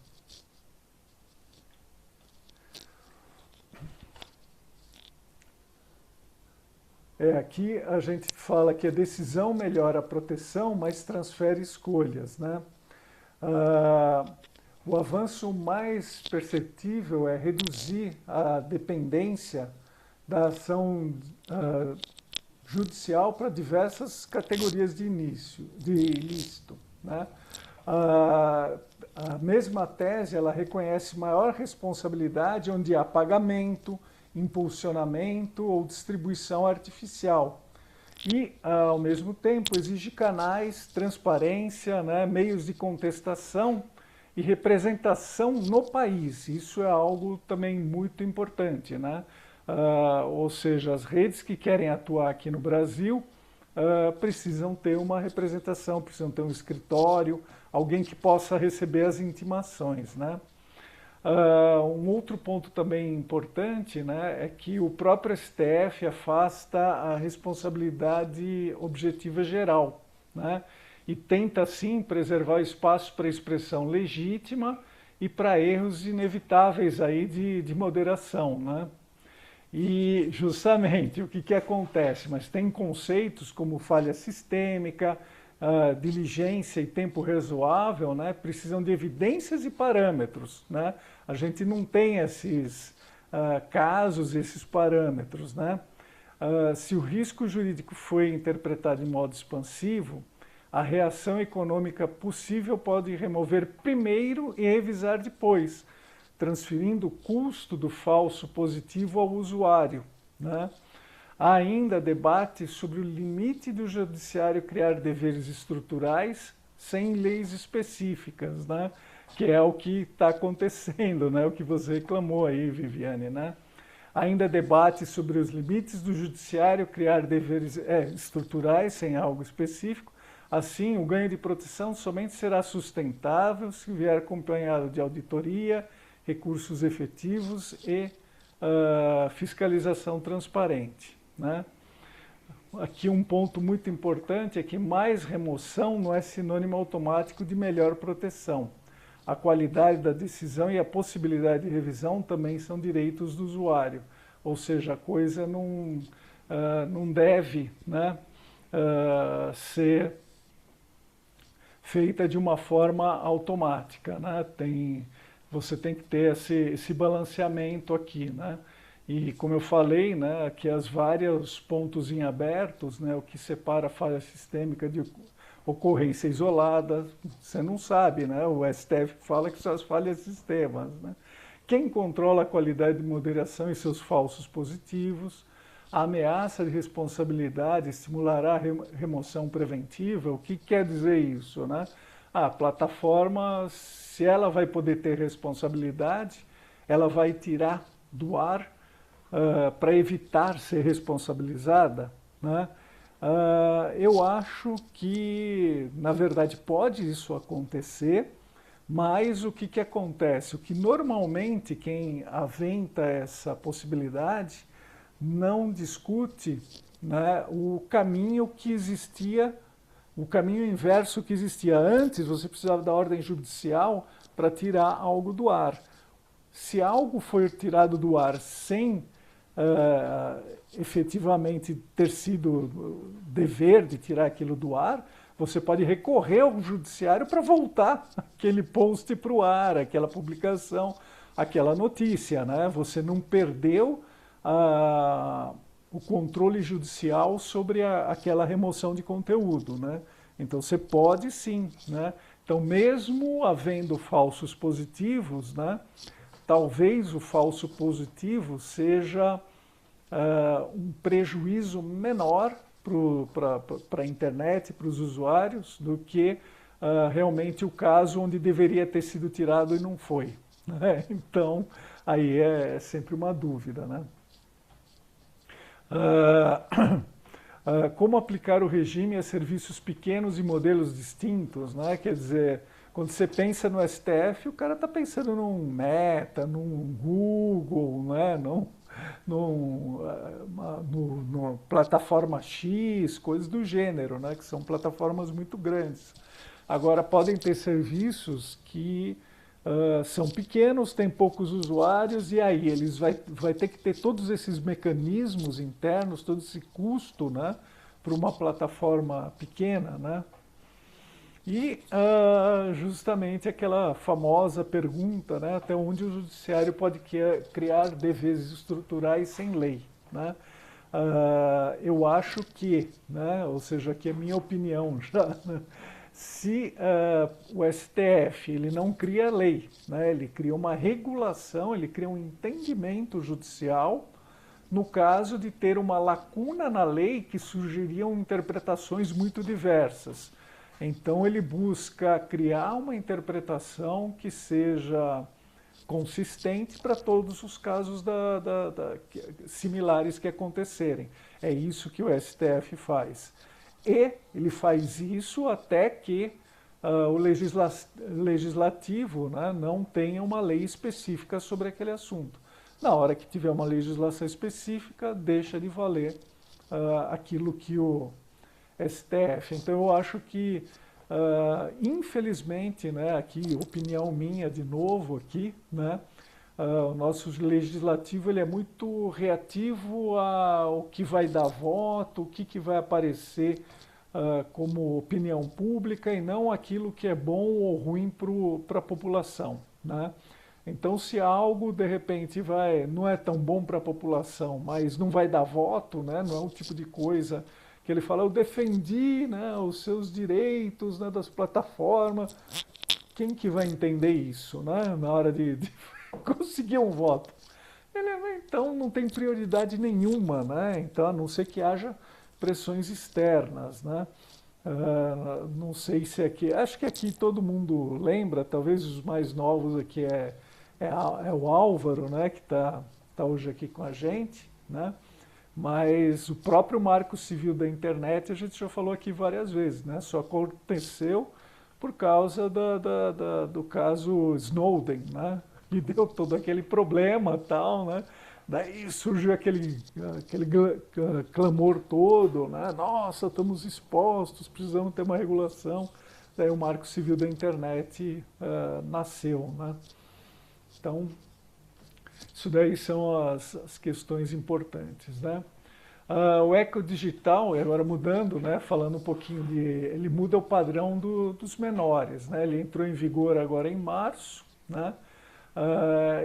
Speaker 1: Aqui a gente fala que a decisão melhora a proteção, mas transfere escolhas, né? Ah, o avanço mais perceptível é reduzir a dependência da ação judicial para diversas categorias de ilícito, né? A, a mesma tese ela reconhece maior responsabilidade onde há pagamento, impulsionamento ou distribuição artificial. E, ao mesmo tempo, exige canais, transparência, né, meios de contestação e representação no país. Isso é algo também muito importante, né? Ou seja, as redes que querem atuar aqui no Brasil precisam ter uma representação, precisam ter um escritório, alguém que possa receber as intimações, né? Um outro ponto também importante, né, é que o próprio STF afasta a responsabilidade objetiva geral, né, e tenta, sim, preservar espaço para expressão legítima e para erros inevitáveis aí de moderação, né? E justamente o que acontece? Mas tem conceitos como falha sistêmica, diligência e tempo razoável, né, precisam de evidências e parâmetros, né? A gente não tem esses casos, esses parâmetros, né? Se o risco jurídico foi interpretado de modo expansivo, a reação econômica possível pode remover primeiro e revisar depois, transferindo o custo do falso positivo ao usuário, né? Há ainda debate sobre o limite do judiciário criar deveres estruturais sem leis específicas, né? Que é o que está acontecendo, né? O que você reclamou aí, Viviane, né? Ainda debate sobre os limites do judiciário criar deveres estruturais sem algo específico. Assim, o ganho de proteção somente será sustentável se vier acompanhado de auditoria, recursos efetivos e fiscalização transparente, né? Aqui um ponto muito importante é que mais remoção não é sinônimo automático de melhor proteção. A qualidade da decisão e a possibilidade de revisão também são direitos do usuário, ou seja, a coisa não deve, né, ser feita de uma forma automática, né? Você tem que ter esse balanceamento aqui, né? E como eu falei, né, aqui as vários pontos em abertos, né, o que separa a falha sistêmica de ocorrência isolada, você não sabe, né? O STF fala que são as falhas sistemas, né? Quem controla a qualidade de moderação e seus falsos positivos, a ameaça de responsabilidade estimulará a remoção preventiva. O que quer dizer isso, né? A plataforma, se ela vai poder ter responsabilidade, ela vai tirar do ar para evitar ser responsabilizada, né? Eu acho que, na verdade, pode isso acontecer, mas o que acontece? O que normalmente quem aventa essa possibilidade não discute, né, o caminho que existia, o caminho inverso que existia. Antes, você precisava da ordem judicial para tirar algo do ar. Se algo for tirado do ar sem efetivamente ter sido dever de tirar aquilo do ar, você pode recorrer ao judiciário para voltar aquele post para o ar, aquela publicação, aquela notícia, né? Você não perdeu o controle judicial sobre aquela remoção de conteúdo, né? Então você pode sim, né? Então mesmo havendo falsos positivos, né, talvez o falso positivo seja um prejuízo menor para a internet, para os usuários, do que realmente o caso onde deveria ter sido tirado e não foi, né? Então, aí é sempre uma dúvida, né? Como aplicar o regime a serviços pequenos e modelos distintos, né? Quer dizer, quando você pensa no STF, o cara está pensando num Meta, num Google, né? Numa plataforma X, coisas do gênero, né? Que são plataformas muito grandes. Agora, podem ter serviços que são pequenos, têm poucos usuários, e aí eles vai ter que ter todos esses mecanismos internos, todo esse custo, né, para uma plataforma pequena, né? E justamente aquela famosa pergunta, né, até onde o judiciário pode criar deveres estruturais sem lei, né? Eu acho que, né, ou seja, aqui é a minha opinião já, né, se o STF ele não cria lei, né, ele cria uma regulação, ele cria um entendimento judicial no caso de ter uma lacuna na lei que surgiriam interpretações muito diversas. Então ele busca criar uma interpretação que seja consistente para todos os casos similares que acontecerem. É isso que o STF faz. E ele faz isso até que o legislativo, né, não tenha uma lei específica sobre aquele assunto. Na hora que tiver uma legislação específica, deixa de valer aquilo que o STF. Então eu acho que, infelizmente, né, aqui, opinião minha de novo aqui, né, o nosso legislativo ele é muito reativo ao que vai dar voto, o que vai aparecer como opinião pública e não aquilo que é bom ou ruim para a população, né? Então, se algo de repente não é tão bom para a população, mas não vai dar voto, né? Não é o tipo de coisa que ele fala, eu defendi, né, os seus direitos, né, das plataformas. Quem que vai entender isso, né, na hora de conseguir um voto? Então não tem prioridade nenhuma, né? Então, a não ser que haja pressões externas, né? Não sei se aqui, acho que aqui todo mundo lembra, talvez os mais novos aqui é o Álvaro, né, que tá hoje aqui com a gente, né? Mas o próprio Marco Civil da Internet a gente já falou aqui várias vezes, né? Só aconteceu por causa do caso Snowden, né? Que deu todo aquele problema tal, né? Daí surgiu aquele clamor todo, né? Nossa, estamos expostos, precisamos ter uma regulação. Daí o Marco Civil da Internet nasceu, né? Então, isso daí são as questões importantes, né? O ecodigital, agora mudando, né? Falando um pouquinho ele muda o padrão dos menores, né? Ele entrou em vigor agora em março, né?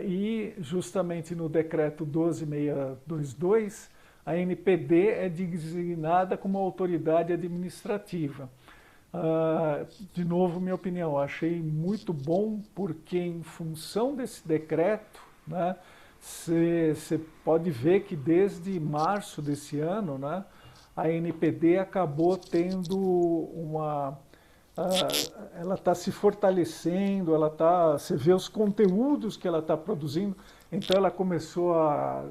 Speaker 1: E justamente no decreto 12622, a NPD é designada como autoridade administrativa. De novo, minha opinião, achei muito bom, porque em função desse decreto, né, você pode ver que desde março desse ano, né, a NPD acabou tendo ela está se fortalecendo, você vê os conteúdos que ela está produzindo, então ela começou a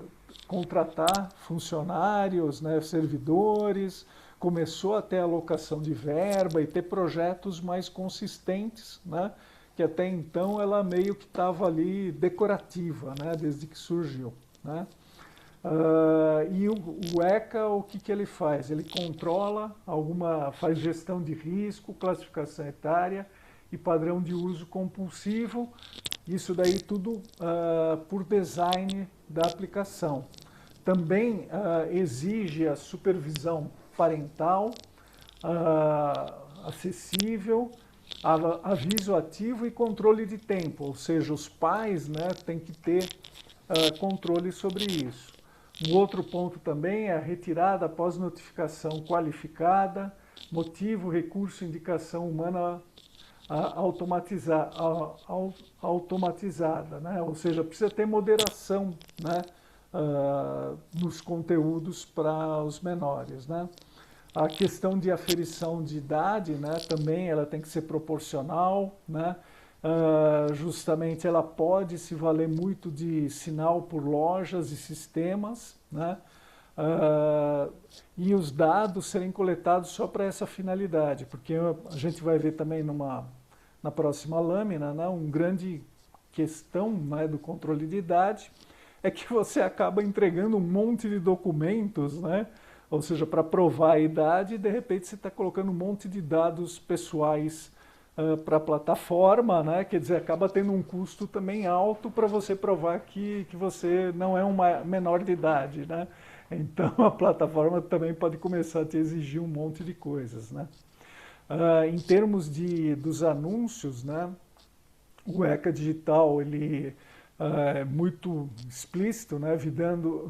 Speaker 1: contratar funcionários, né, servidores, começou a ter alocação de verba e ter projetos mais consistentes, né, que até então ela meio que estava ali decorativa, né, desde que surgiu, né. E o ECA, o que ele faz? Ele controla faz gestão de risco, classificação etária e padrão de uso compulsivo, isso daí tudo por design da aplicação. Também exige a supervisão parental, acessível, aviso ativo e controle de tempo, ou seja, os pais, né, têm que ter controle sobre isso. Um outro ponto também é a retirada após notificação qualificada, motivo, recurso, indicação humana automatizada, né? Ou seja, precisa ter moderação, né, nos conteúdos para os menores, né? A questão de aferição de idade, né, também ela tem que ser proporcional, né? Justamente ela pode se valer muito de sinal por lojas e sistemas, né? E os dados serem coletados só para essa finalidade, porque a gente vai ver também na próxima lâmina, né, uma grande questão, né, do controle de idade é que você acaba entregando um monte de documentos, né? Ou seja, para provar a idade, e de repente você está colocando um monte de dados pessoais para a plataforma, né? Quer dizer, acaba tendo um custo também alto para você provar que você não é um menor de idade, né? Então a plataforma também pode começar a te exigir um monte de coisas, né? Em termos dos anúncios, né? O ECA Digital ele é muito explícito, né? Vedando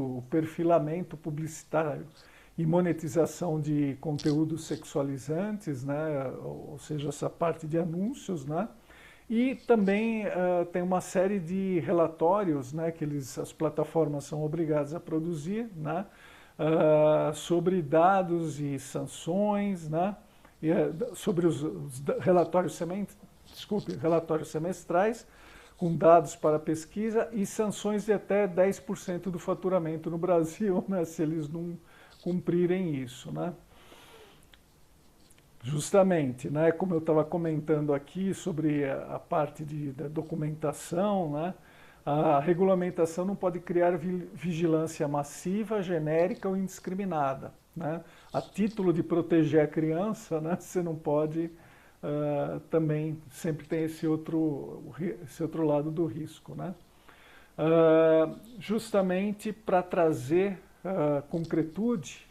Speaker 1: o perfilamento publicitário e monetização de conteúdos sexualizantes, né? Ou seja, essa parte de anúncios, né? E também tem uma série de relatórios, né, que as plataformas são obrigadas a produzir, né, sobre dados e sanções, né, sobre os relatórios relatórios semestrais, com dados para pesquisa e sanções de até 10% do faturamento no Brasil, né, se eles não cumprirem isso, né? Justamente, né, como eu estava comentando aqui sobre a parte da documentação, né, a regulamentação não pode criar vigilância massiva, genérica ou indiscriminada, né? A título de proteger a criança, né, você não pode também sempre tem esse outro lado do risco, né? Justamente para trazer concretude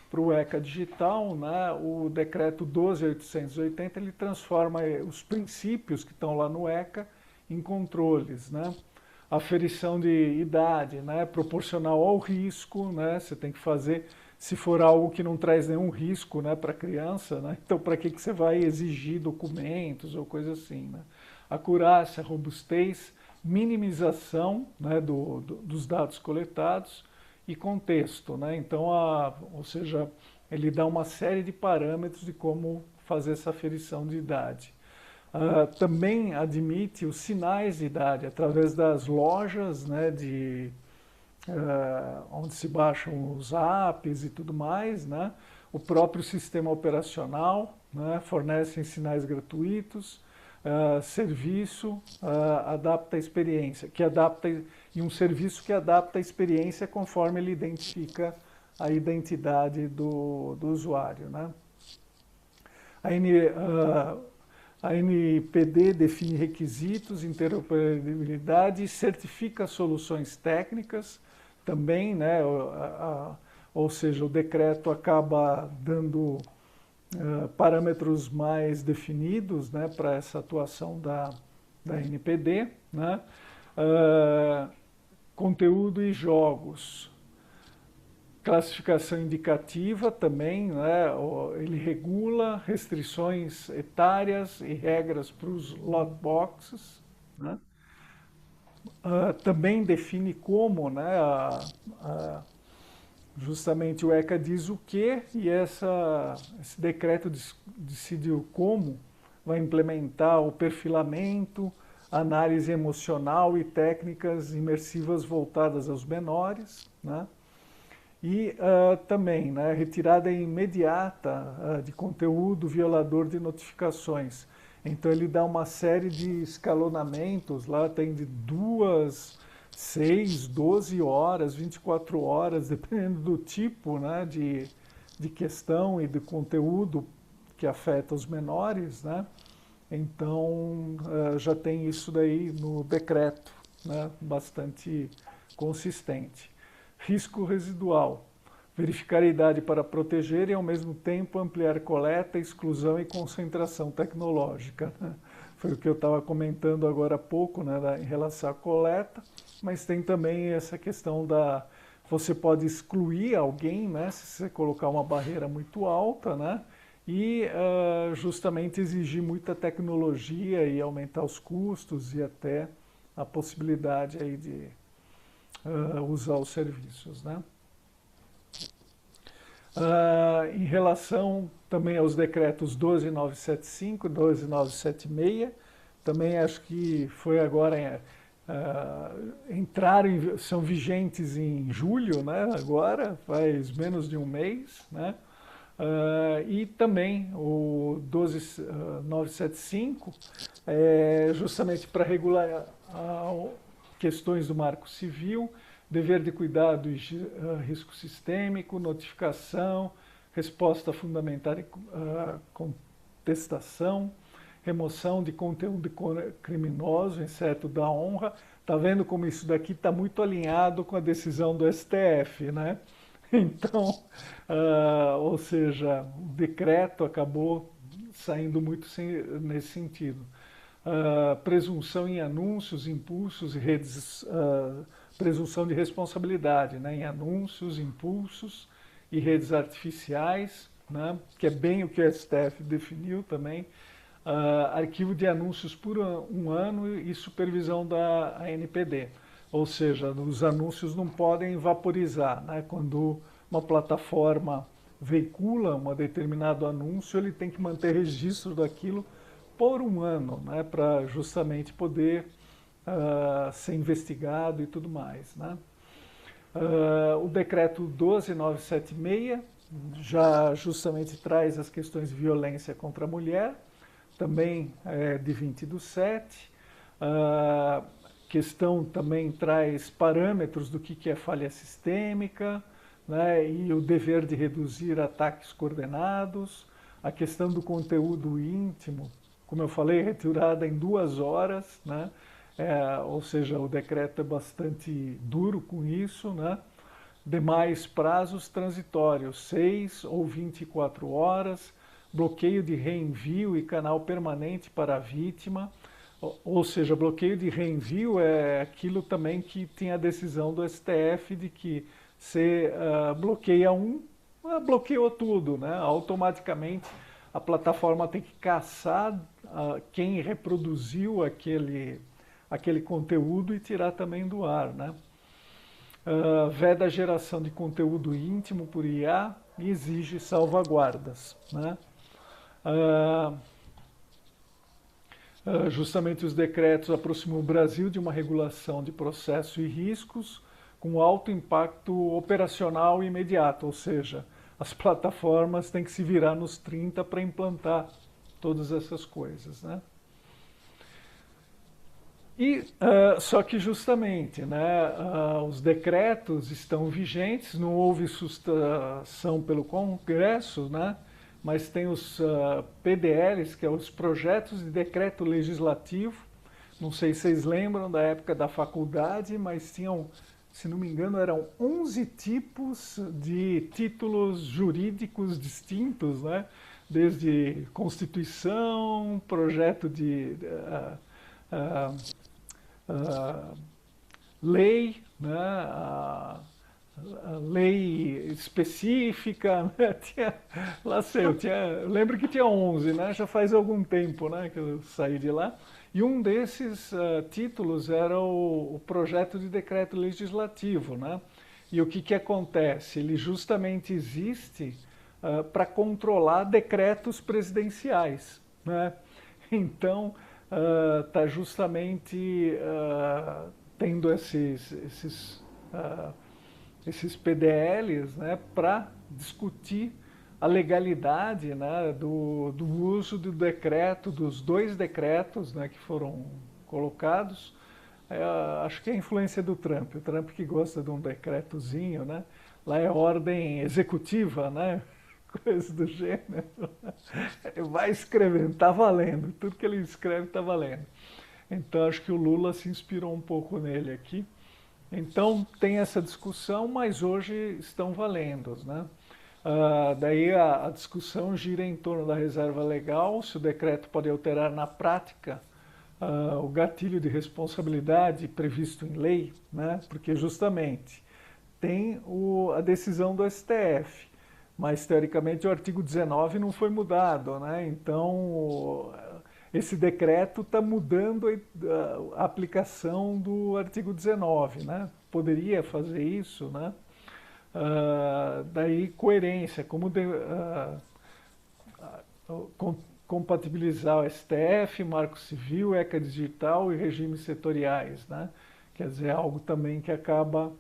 Speaker 1: para o ECA digital, né, o decreto 12.880 ele transforma os princípios que estão lá no ECA em controles, né? Aferição de idade, né, proporcional ao risco, né, você tem que fazer se for algo que não traz nenhum risco, né, para a criança, né, então para que você vai exigir documentos ou coisa assim, né? Acurácia, robustez, minimização, né, dos dados coletados e contexto, né? Então, ou seja, ele dá uma série de parâmetros de como fazer essa aferição de idade. Também admite os sinais de idade através das lojas, né, onde se baixam os apps e tudo mais, né? O próprio sistema operacional, né, fornece sinais gratuitos, serviço adapta a experiência, e um serviço que adapta a experiência conforme ele identifica a identidade do usuário, né? A NPD define requisitos, interoperabilidade e certifica soluções técnicas também, né? Ou seja, o decreto acaba dando parâmetros mais definidos, né, para essa atuação da NPD, né? Conteúdo e jogos. Classificação indicativa também, né, ele regula restrições etárias e regras para os lockboxes, né? Também define como, né, justamente o ECA diz o que e esse decreto decidiu como vai implementar o perfilamento, análise emocional e técnicas imersivas voltadas aos menores, né? E também, né, retirada imediata de conteúdo violador de notificações. Então ele dá uma série de escalonamentos, lá tem de 2, 6, 12 horas, 24 horas, dependendo do tipo, né, de questão e de conteúdo que afeta os menores, né? Então já tem isso daí no decreto, né, bastante consistente. Risco residual. Verificar a idade para proteger e, ao mesmo tempo, ampliar coleta, exclusão e concentração tecnológica, né? Foi o que eu estava comentando agora há pouco, né, em relação à coleta, mas tem também essa questão você pode excluir alguém, né, se você colocar uma barreira muito alta, né, e justamente exigir muita tecnologia e aumentar os custos e até a possibilidade aí de usar os serviços, né? Em relação também aos decretos 12.975 e 12.976, também acho que foi agora, são vigentes em julho, né? Agora, faz menos de um mês, né? E também o 12.975 justamente para regular questões do Marco Civil, dever de cuidado e risco sistêmico, notificação, resposta fundamental e contestação, remoção de conteúdo criminoso, exceto da honra. Está vendo como isso daqui está muito alinhado com a decisão do STF, né? Então, ou seja, o decreto acabou saindo muito nesse sentido. Presunção em anúncios, impulsos e redes, presunção de responsabilidade, né, em anúncios, impulsos e redes artificiais, né, que é bem o que o STF definiu também. Arquivo de anúncios por um ano e supervisão da ANPD. Ou seja, os anúncios não podem vaporizar, né, quando uma plataforma veicula um determinado anúncio, ele tem que manter registro daquilo por um ano, né, para justamente poder ser investigado e tudo mais, né. O decreto 12976 já justamente traz as questões de violência contra a mulher, também de 20/7. A questão também traz parâmetros do que é falha sistêmica, né, e o dever de reduzir ataques coordenados, a questão do conteúdo íntimo, como eu falei, retirada em 2 horas, né, ou seja, o decreto é bastante duro com isso, né. Demais prazos transitórios, 6 ou 24 horas, bloqueio de reenvio e canal permanente para a vítima, ou seja, bloqueio de reenvio é aquilo também que tem a decisão do STF de que você bloqueia bloqueou tudo, né? Automaticamente a plataforma tem que caçar quem reproduziu aquele conteúdo e tirar também do ar, né? Veda a geração de conteúdo íntimo por IA e exige salvaguardas, né? Justamente os decretos aproximam o Brasil de uma regulação de processo e riscos com alto impacto operacional imediato, ou seja, as plataformas têm que se virar nos 30 para implantar todas essas coisas, né? Só que justamente, né, os decretos estão vigentes, não houve sustentação pelo Congresso, né, mas tem os PDLs, que são os projetos de decreto legislativo. Não sei se vocês lembram da época da faculdade, mas tinham, se não me engano, eram 11 tipos de títulos jurídicos distintos, né, desde Constituição, projeto de lei, né, a lei específica, né, eu lembro que tinha 11, né, já faz algum tempo, né, que eu saí de lá, e um desses títulos era o projeto de decreto legislativo, né, e o que acontece? Ele justamente existe para controlar decretos presidenciais, né, então está justamente tendo esses PDLs, né, para discutir a legalidade, né, do uso do decreto, dos 2 decretos, né, que foram colocados. Acho que é a influência do Trump, o Trump que gosta de um decretozinho, né, lá é ordem executiva, né, coisa do gênero. Vai escrevendo, está valendo, tudo que ele escreve está valendo. Então acho que o Lula se inspirou um pouco nele aqui. Então tem essa discussão, mas hoje estão valendo, né? Daí a discussão gira em torno da reserva legal, se o decreto pode alterar na prática o gatilho de responsabilidade previsto em lei, né? Porque justamente tem a decisão do STF, mas teoricamente o artigo 19 não foi mudado, né? Então esse decreto está mudando a aplicação do artigo 19, né? Poderia fazer isso, né? Daí coerência, como compatibilizar o STF, Marco Civil, ECA Digital e regimes setoriais, né? Quer dizer, algo também que acaba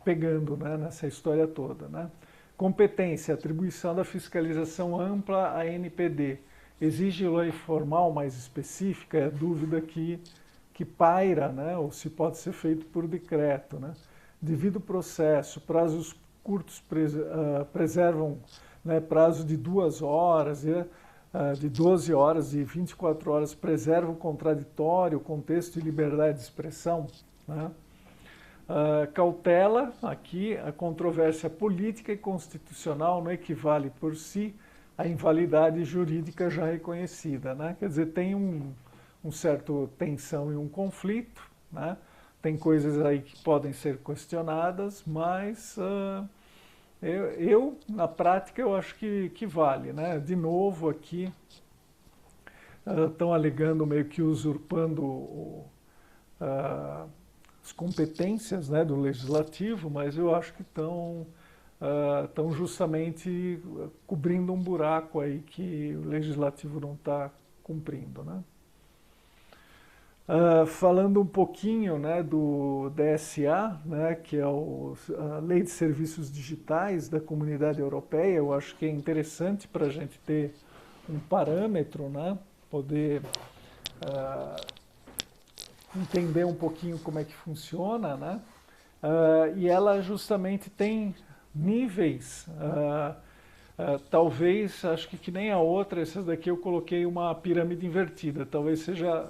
Speaker 1: pegando, né, nessa história toda, né? Competência, atribuição da fiscalização ampla à NPD. Exige lei formal mais específica? É a dúvida que paira, né? Ou se pode ser feito por decreto, né? Devido processo, prazos curtos preservam, né, prazo de 2 horas, de 12 horas e 24 horas preservam o contraditório, contexto e liberdade de expressão, né? Cautela, aqui, a controvérsia política e constitucional não equivale por si à invalidade jurídica já reconhecida, né? Quer dizer, tem um certo tensão e um conflito, né? Tem coisas aí que podem ser questionadas, mas na prática, eu acho que vale, né? De novo, aqui, estão alegando meio que usurpando as competências, né, do legislativo, mas eu acho que estão estão justamente cobrindo um buraco aí que o legislativo não está cumprindo, né? Falando um pouquinho, né, do DSA, né, que é a Lei de Serviços Digitais da Comunidade Europeia, eu acho que é interessante para a gente ter um parâmetro, né, poder entender um pouquinho como é que funciona, né, e ela justamente tem níveis, talvez, acho que nem a outra, essas daqui eu coloquei uma pirâmide invertida, talvez seja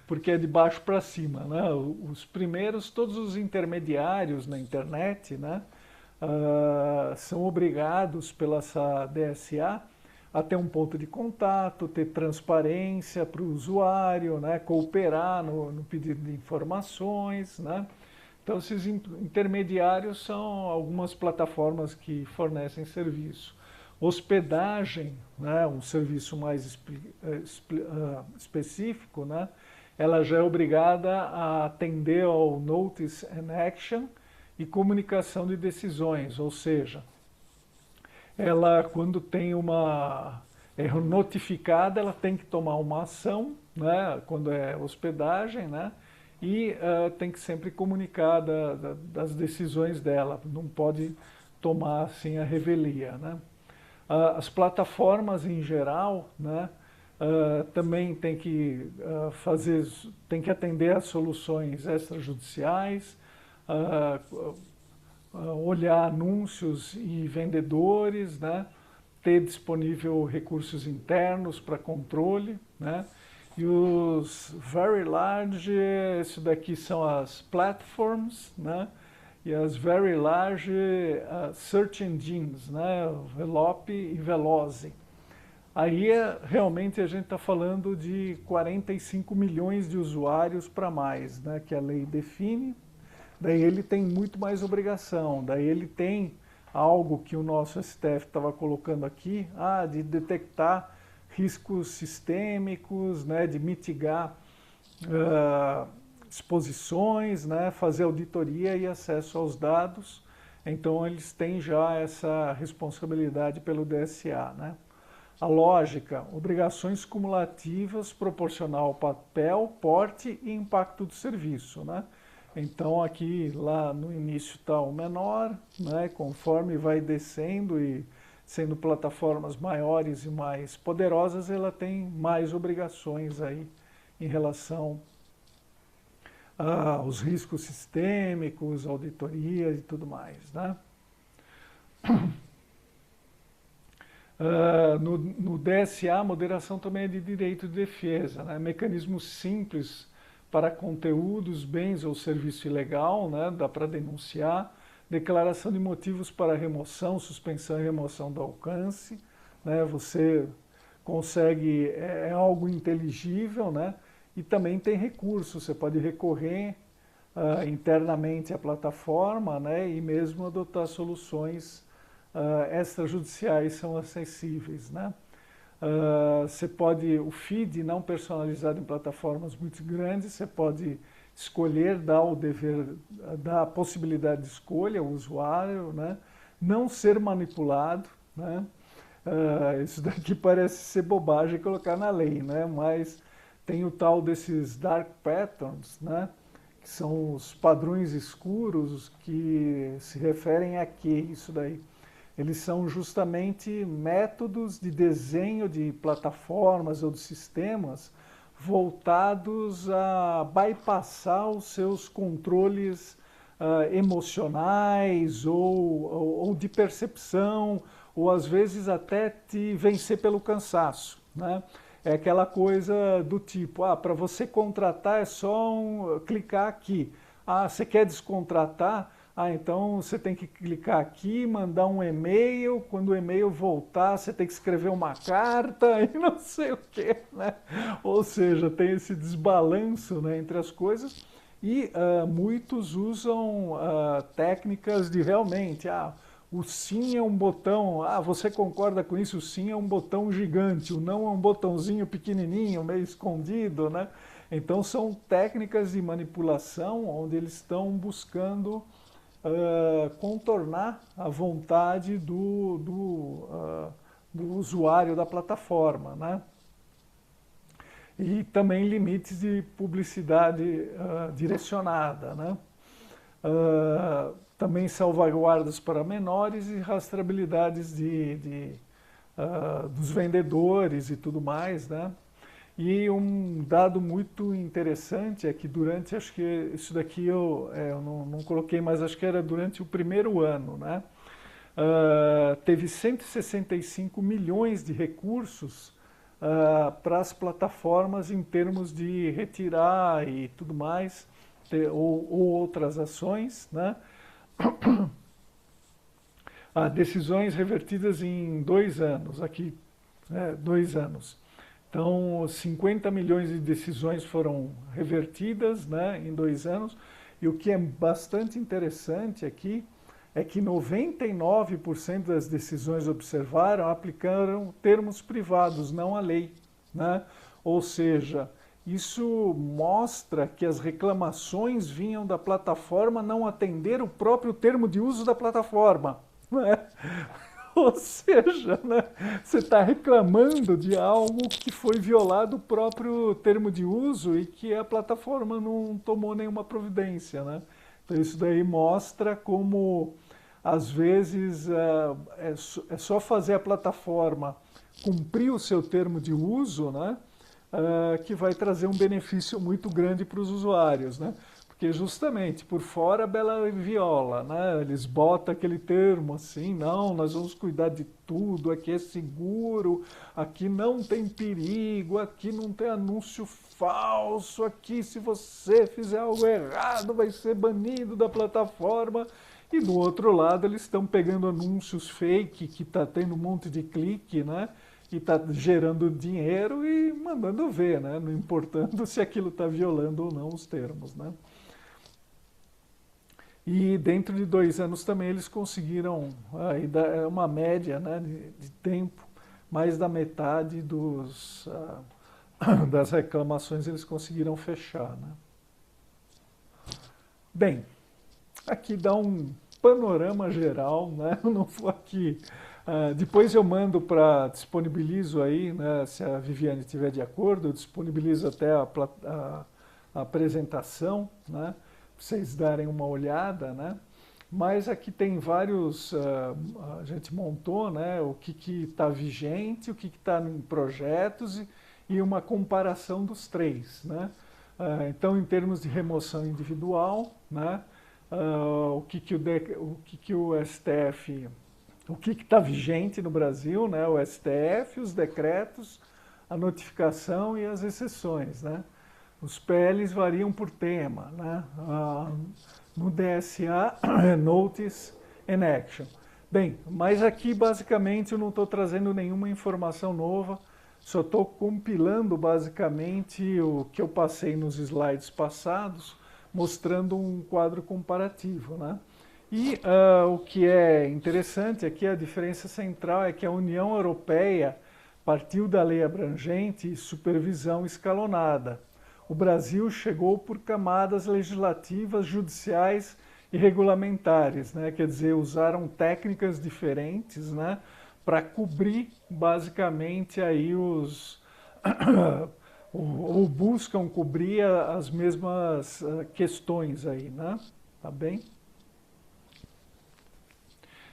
Speaker 1: porque é de baixo para cima, né? Os primeiros, todos os intermediários na internet, né, são obrigados pela essa DSA a ter um ponto de contato, ter transparência para o usuário, né, cooperar no pedido de informações, né? Então, esses intermediários são algumas plataformas que fornecem serviço. Hospedagem, né, um serviço mais específico, né, ela já é obrigada a atender ao Notice and Action e comunicação de decisões, ou seja, ela, quando tem é notificada, ela tem que tomar uma ação, né, quando é hospedagem, né, e tem que sempre comunicar das decisões dela, não pode tomar assim a revelia, né. As plataformas em geral, né, também tem que tem que atender às soluções extrajudiciais, olhar anúncios e vendedores, né, ter disponível recursos internos para controle, né, e os very large, isso daqui são as platforms, né, e as very large search engines, né, Velop e Veloze. Aí realmente a gente está falando de 45 milhões de usuários para mais, né, que a lei define. Daí ele tem muito mais obrigação, daí ele tem algo que o nosso STF estava colocando aqui, de detectar riscos sistêmicos, né, de mitigar exposições, né, fazer auditoria e acesso aos dados. Então eles têm já essa responsabilidade pelo DSA, né? A lógica, obrigações cumulativas proporcional ao papel, porte e impacto do serviço, né? Então aqui lá no início está o menor, né? Conforme vai descendo e sendo plataformas maiores e mais poderosas, ela tem mais obrigações aí em relação aos riscos sistêmicos, auditoria e tudo mais, né? No DSA, a moderação também é de direito de defesa, né? Mecanismos simples para conteúdos, bens ou serviço ilegal, né? Dá para denunciar, declaração de motivos para remoção, suspensão e remoção do alcance, né? Você consegue, é algo inteligível, né? E também tem recurso, você pode recorrer internamente à plataforma, né? E mesmo adotar soluções extrajudiciais são acessíveis, né? Você pode, o feed não personalizado em plataformas muito grandes, você pode escolher, dar a possibilidade de escolha ao usuário, né? Não ser manipulado, né? Isso daqui parece ser bobagem colocar na lei, né? Mas tem o tal desses dark patterns, né? Que são os padrões escuros que se referem a quê? Isso daí. Eles são justamente métodos de desenho de plataformas ou de sistemas voltados a bypassar os seus controles emocionais ou de percepção, ou às vezes até te vencer pelo cansaço, né? É aquela coisa do tipo, para você contratar é só clicar aqui. Você quer descontratar? Então você tem que clicar aqui, mandar um e-mail, quando o e-mail voltar você tem que escrever uma carta e não sei o que, né? Ou seja, tem esse desbalanço, né, entre as coisas e muitos usam técnicas de realmente, o sim é um botão, você concorda com isso? O sim é um botão gigante, o não é um botãozinho pequenininho, meio escondido, né? Então são técnicas de manipulação onde eles estão buscando contornar a vontade do usuário da plataforma, né? E também limites de publicidade direcionada, né? Também salvaguardas para menores e rastreabilidades dos vendedores e tudo mais, né? E um dado muito interessante é que durante, acho que isso daqui eu não coloquei, mas acho que era durante o primeiro ano, né? Teve 165 milhões de recursos para as plataformas em termos de retirar e tudo mais, ou outras ações, né? Decisões revertidas em 2 anos, aqui, 2 anos. Então, 50 milhões de decisões foram revertidas, né, em 2 anos, e o que é bastante interessante aqui é que 99% das decisões observadas aplicaram termos privados, não a lei, né? Ou seja, isso mostra que as reclamações vinham da plataforma não atender o próprio termo de uso da plataforma, né? Ou seja, né, você está reclamando de algo que foi violado o próprio termo de uso e que a plataforma não tomou nenhuma providência, né? Então isso daí mostra como, às vezes, é só fazer a plataforma cumprir o seu termo de uso, né, que vai trazer um benefício muito grande para os usuários, né? Porque justamente por fora a bela viola, né? Eles botam aquele termo assim, não, nós vamos cuidar de tudo, aqui é seguro, aqui não tem perigo, aqui não tem anúncio falso, aqui se você fizer algo errado vai ser banido da plataforma. E do outro lado eles estão pegando anúncios fake, que está tendo um monte de clique, né? E está gerando dinheiro e mandando ver, né? Não importando se aquilo está violando ou não os termos, né? E dentro de 2 anos também eles conseguiram, uma média, né, de tempo, mais da metade das reclamações eles conseguiram fechar, né? Bem, aqui dá um panorama geral, né? Eu não vou aqui. Depois eu mando disponibilizo aí, né, se a Viviane estiver de acordo, eu disponibilizo até a apresentação, né? Para vocês darem uma olhada, né? Mas aqui tem vários, a gente montou, né, o que está vigente, o que está em projetos e uma comparação dos 3, né? Então, em termos de remoção individual, né, o que o STF, o que está vigente no Brasil, né, o STF, os decretos, a notificação e as exceções, né? Os PLs variam por tema, né? No DSA, Notice and Action. Bem, mas aqui basicamente eu não estou trazendo nenhuma informação nova, só estou compilando basicamente o que eu passei nos slides passados, mostrando um quadro comparativo, né? E o que é interessante aqui, a diferença central é que a União Europeia partiu da lei abrangente e supervisão escalonada. O Brasil chegou por camadas legislativas, judiciais e regulamentares, né? Quer dizer, usaram técnicas diferentes, né, para cobrir basicamente aí ou buscam cobrir as mesmas questões aí, né? Tá bem?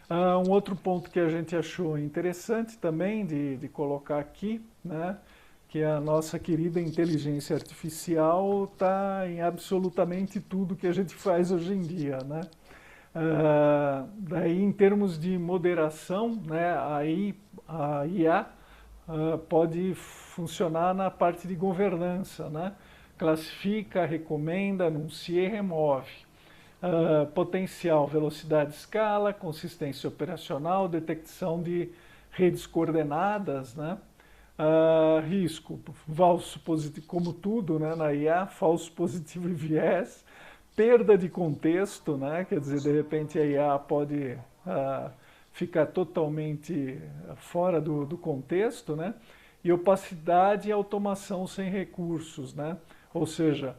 Speaker 1: Um outro ponto que a gente achou interessante também de colocar aqui, né, que a nossa querida inteligência artificial está em absolutamente tudo que a gente faz hoje em dia, né? Daí, em termos de moderação, né, a IA pode funcionar na parte de governança, né? Classifica, recomenda, anuncia e remove. Potencial, velocidade de escala, consistência operacional, detecção de redes coordenadas, né? Risco, falso positivo, como tudo, né, na IA, falso positivo e viés, perda de contexto, né, quer dizer, de repente a IA pode ficar totalmente fora do contexto, né, e opacidade e automação sem recursos, né, ou seja,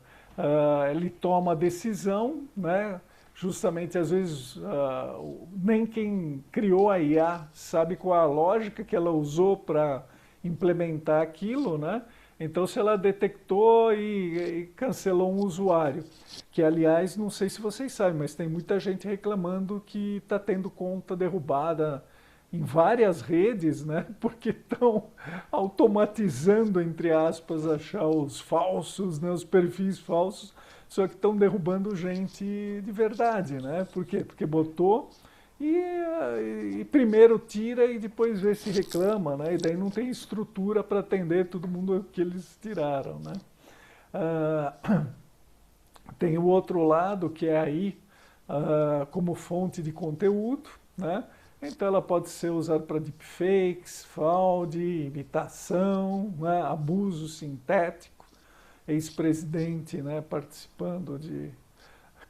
Speaker 1: ele toma a decisão, né, justamente às vezes nem quem criou a IA sabe qual a lógica que ela usou para implementar aquilo, né? Então, se ela detectou e cancelou um usuário, que aliás, não sei se vocês sabem, mas tem muita gente reclamando que está tendo conta derrubada em várias redes, né? Porque estão automatizando, entre aspas, achar os falsos, né? Os perfis falsos, só que estão derrubando gente de verdade, né? Por quê? Porque botou e primeiro tira e depois vê se reclama, né? E daí não tem estrutura para atender todo mundo que eles tiraram, né? Ah, tem o outro lado que é aí como fonte de conteúdo, né? Então ela pode ser usada para deepfakes, fraude, imitação, né? Abuso sintético, ex-presidente, né? Participando de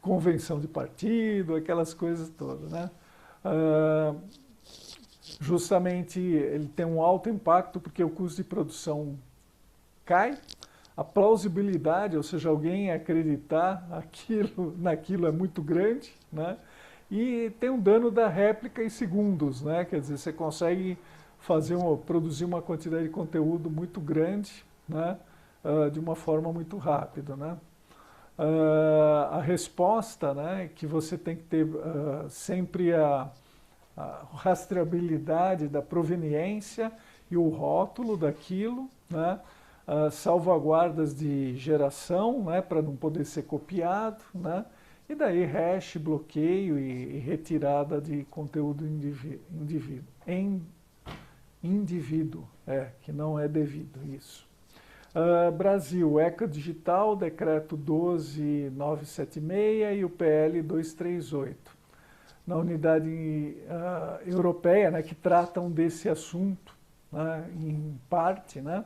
Speaker 1: convenção de partido, aquelas coisas todas, né? Uh, justamente ele tem um alto impacto porque o custo de produção cai, a plausibilidade, ou seja, alguém acreditar naquilo é muito grande, né? E tem um dano da réplica em segundos, né? Quer dizer, você consegue produzir uma quantidade de conteúdo muito grande, né? De uma forma muito rápida, né? A resposta, né, que você tem que ter sempre a rastreabilidade da proveniência e o rótulo daquilo, né, salvaguardas de geração, né, para não poder ser copiado, né, e daí hash, bloqueio e retirada de conteúdo indivíduo, que não é devido isso. Brasil, ECA Digital, Decreto 12976 e o PL 238. Na unidade europeia, né, que tratam desse assunto, né, em parte, né?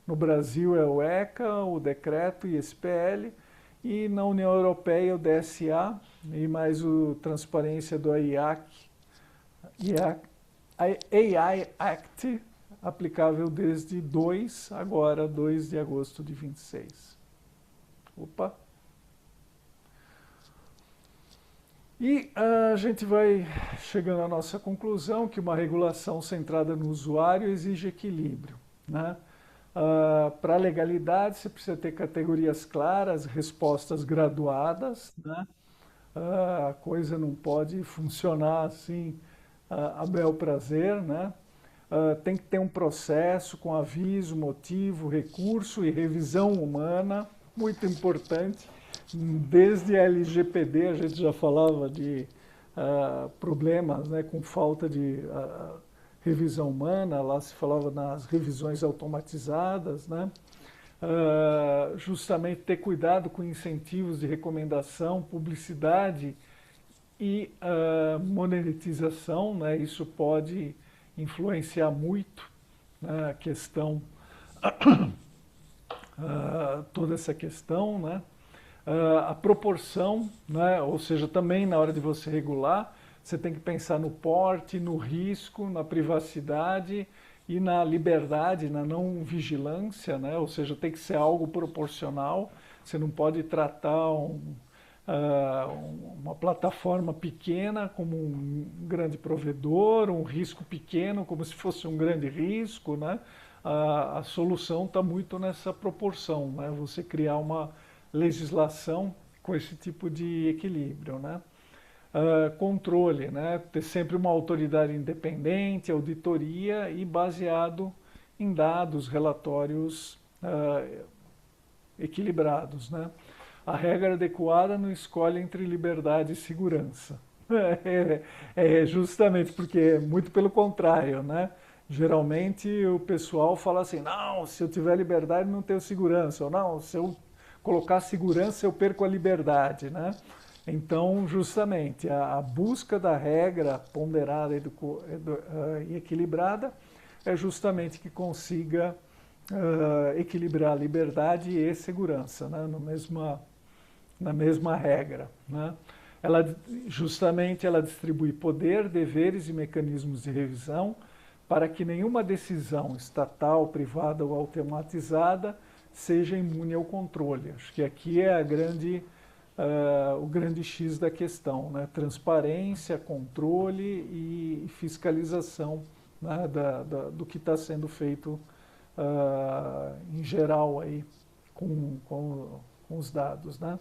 Speaker 1: No Brasil é o ECA, o Decreto e esse PL, e na União Europeia o DSA e mais o transparência do AI Act, aplicável desde 2 de agosto de 26. Opa! E a gente vai chegando à nossa conclusão que uma regulação centrada no usuário exige equilíbrio, né? Para a legalidade, você precisa ter categorias claras, respostas graduadas, né? A coisa não pode funcionar assim a bel prazer, né? Tem que ter um processo com aviso, motivo, recurso e revisão humana, muito importante. Desde a LGPD a gente já falava de problemas, né, com falta de revisão humana, lá se falava nas revisões automatizadas, né? Justamente ter cuidado com incentivos de recomendação, publicidade e monetização, né? Isso pode influenciar muito, né, a questão, toda essa questão, né? A proporção, né? Ou seja, também na hora de você regular, você tem que pensar no porte, no risco, na privacidade e na liberdade, na não vigilância, né? Ou seja, tem que ser algo proporcional. Você não pode tratar uma plataforma pequena como um grande provedor, um risco pequeno como se fosse um grande risco, né? A solução está muito nessa proporção, né? Você criar uma legislação com esse tipo de equilíbrio, né? Controle, né? Ter sempre uma autoridade independente, auditoria e baseado em dados, relatórios equilibrados, né? A regra adequada não escolhe entre liberdade e segurança. Justamente porque é muito pelo contrário, né? Geralmente o pessoal fala assim, não, se eu tiver liberdade não tenho segurança, ou não, se eu colocar segurança eu perco a liberdade, né? Então, justamente, a busca da regra ponderada e equilibrada é justamente que consiga equilibrar liberdade e segurança, né? Na mesma regra, né? Justamente ela distribui poder, deveres e mecanismos de revisão para que nenhuma decisão estatal, privada ou automatizada seja imune ao controle. Acho que aqui é a grande o grande X da questão, né? Transparência, controle e fiscalização, né? Do que está sendo feito em geral aí com os dados, né?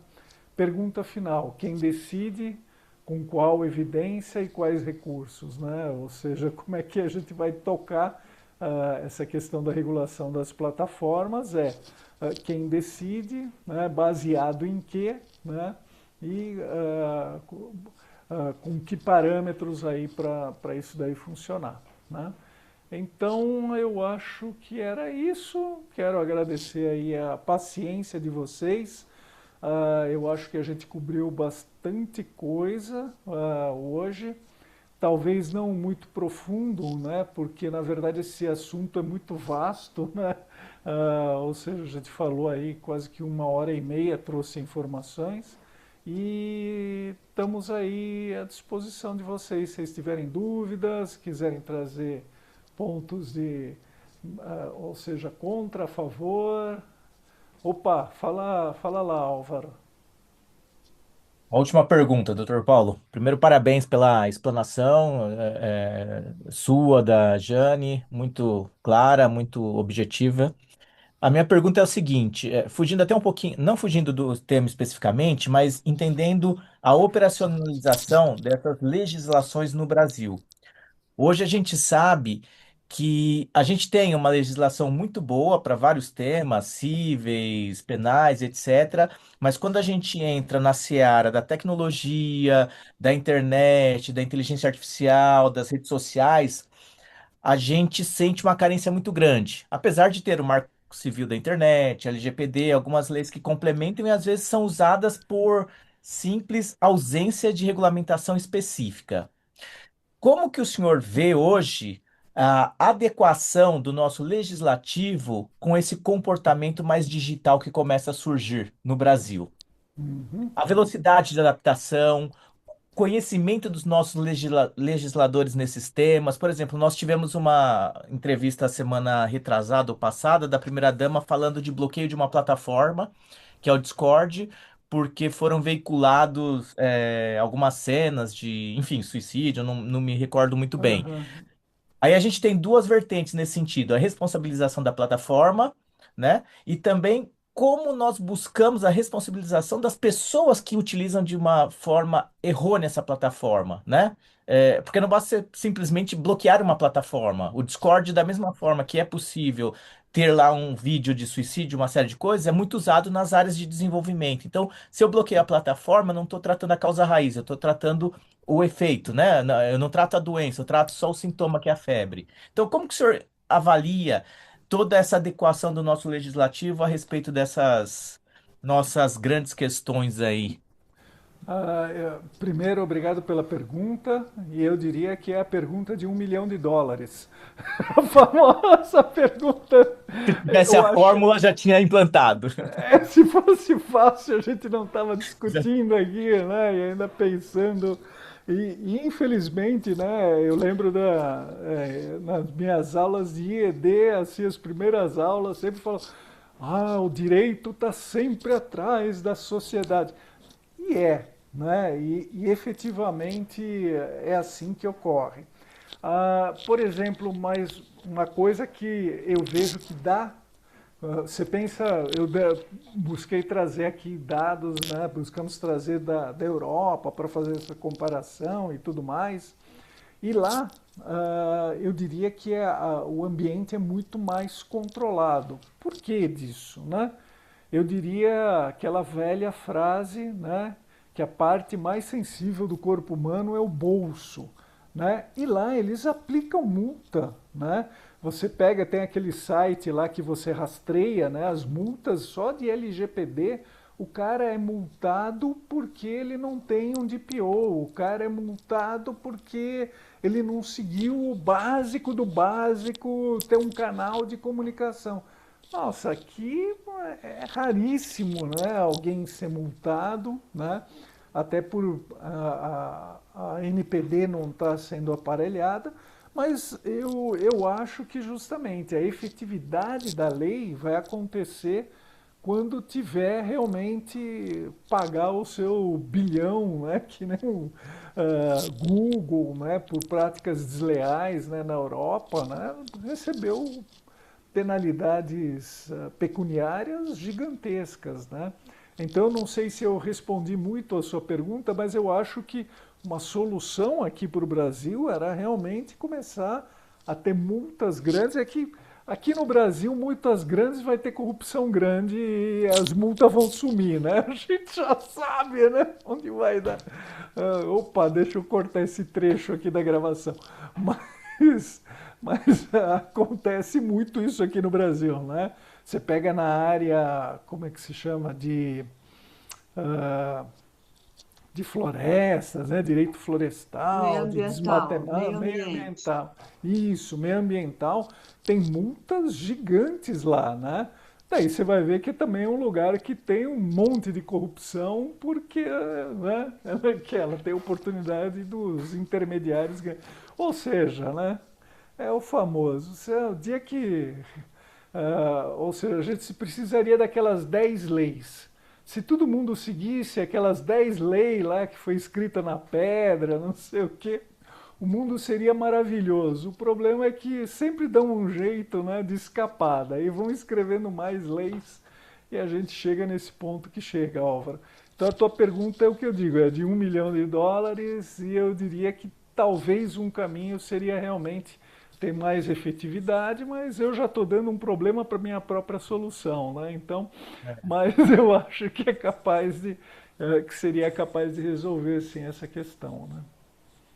Speaker 1: Pergunta final: quem decide, com qual evidência e quais recursos, né? Ou seja, como é que a gente vai tocar essa questão da regulação das plataformas? Quem decide, né? Baseado em quê, né? E com que parâmetros aí para isso daí funcionar, né? Então, eu acho que era isso. Quero agradecer aí a paciência de vocês. Eu acho que a gente cobriu bastante coisa hoje. Talvez não muito profundo, né? Porque, na verdade, esse assunto é muito vasto, né? Ou seja, a gente falou aí quase que 1h30, trouxe informações. E estamos aí à disposição de vocês. Se vocês tiverem dúvidas, quiserem trazer pontos ou seja, contra, a favor. Opa, fala lá, Álvaro.
Speaker 4: Uma última pergunta, Dr. Paulo. Primeiro, parabéns pela explanação sua, da Jane, muito clara, muito objetiva. A minha pergunta é o seguinte, fugindo até um pouquinho, não fugindo do tema especificamente, mas entendendo a operacionalização dessas legislações no Brasil. Hoje a gente sabe que a gente tem uma legislação muito boa para vários temas, cíveis, penais, etc. Mas quando a gente entra na seara da tecnologia, da internet, da inteligência artificial, das redes sociais, a gente sente uma carência muito grande. Apesar de ter o Marco Civil da Internet, LGPD, algumas leis que complementam e às vezes são usadas por simples ausência de regulamentação específica. Como que o senhor vê hoje a adequação do nosso legislativo com esse comportamento mais digital que começa a surgir no Brasil?
Speaker 1: Uhum.
Speaker 4: A velocidade de adaptação, conhecimento dos nossos legisladores nesses temas. Por exemplo, nós tivemos uma entrevista a semana retrasada ou passada da primeira-dama falando de bloqueio de uma plataforma, que é o Discord, porque foram veiculados algumas cenas de, enfim, suicídio, não me recordo muito bem.
Speaker 1: Aham.
Speaker 4: Aí a gente tem duas vertentes nesse sentido: a responsabilização da plataforma, né? E também como nós buscamos a responsabilização das pessoas que utilizam de uma forma errônea essa plataforma, né? Porque não basta simplesmente bloquear uma plataforma. O Discord, da mesma forma que é possível ter lá um vídeo de suicídio, uma série de coisas, é muito usado nas áreas de desenvolvimento. Então, se eu bloqueio a plataforma, eu não estou tratando a causa raiz, eu estou tratando o efeito, né? Eu não trato a doença, eu trato só o sintoma, que é a febre. Então, como que o senhor avalia toda essa adequação do nosso legislativo a respeito dessas nossas grandes questões aí?
Speaker 1: Primeiro, obrigado pela pergunta, e eu diria que é a pergunta de US$ 1 milhão. A famosa pergunta.
Speaker 4: Se tivesse
Speaker 1: Eu
Speaker 4: a
Speaker 1: acho,
Speaker 4: fórmula, já tinha implantado.
Speaker 1: se fosse fácil, a gente não estava
Speaker 4: Já-
Speaker 1: discutindo aqui, né? E ainda pensando. E, infelizmente, né? Eu lembro nas minhas aulas de IED, assim, as primeiras aulas, sempre falam: o direito está sempre atrás da sociedade. E né? E efetivamente é assim que ocorre. Por exemplo, mais uma coisa que eu vejo que dá. Você pensa, busquei trazer aqui dados, né? Buscamos trazer da Europa para fazer essa comparação e tudo mais. E lá, eu diria que o ambiente é muito mais controlado. Por que disso, né? Eu diria aquela velha frase, né, que a parte mais sensível do corpo humano é o bolso, né? E lá eles aplicam multa, né? Você pega, tem aquele site lá que você rastreia, né, as multas só de LGPD. O cara é multado porque ele não tem um DPO, o cara é multado porque ele não seguiu o básico do básico, ter um canal de comunicação. Nossa, aqui é raríssimo, né, alguém ser multado, né, até por a NPD não estar sendo aparelhada, mas eu acho que justamente a efetividade da lei vai acontecer quando tiver realmente pagar o seu bilhão, né, que nem o Google, né, por práticas desleais, né, na Europa, né, recebeu penalidades pecuniárias gigantescas, né? Então, não sei se eu respondi muito a sua pergunta, mas eu acho que uma solução aqui para o Brasil era realmente começar a ter multas grandes. É que aqui no Brasil, multas grandes vai ter corrupção grande e as multas vão sumir, né? A gente já sabe, né? Onde vai dar. Opa, deixa eu cortar esse trecho aqui da gravação. Mas, mas acontece muito isso aqui no Brasil, né? Você pega na área, como é que se chama, ah, de florestas, né? Direito
Speaker 3: Meio
Speaker 1: florestal, de
Speaker 3: ambiental,
Speaker 1: desmatamento,
Speaker 3: meio
Speaker 1: meio
Speaker 3: ambiente.
Speaker 1: ambiental. Isso, meio ambiental, tem multas gigantes lá, né? Daí você vai ver que também é um lugar que tem um monte de corrupção, porque né, que ela tem oportunidade dos intermediários. Ou seja, né, é o famoso. O dia que. Ou seja, a gente precisaria daquelas 10 leis. Se todo mundo seguisse aquelas 10 leis lá que foi escrita na pedra, não sei o quê, o mundo seria maravilhoso. O problema é que sempre dão um jeito, né, de escapar. Daí vão escrevendo mais leis e a gente chega nesse ponto que chega, Álvaro. Então a tua pergunta é o que eu digo, é de US$ 1 milhão e eu diria que talvez um caminho seria realmente ter mais efetividade, mas eu já estou dando um problema para minha própria solução, né? Então, mas eu acho que é capaz de, que seria capaz de resolver sim essa questão, né?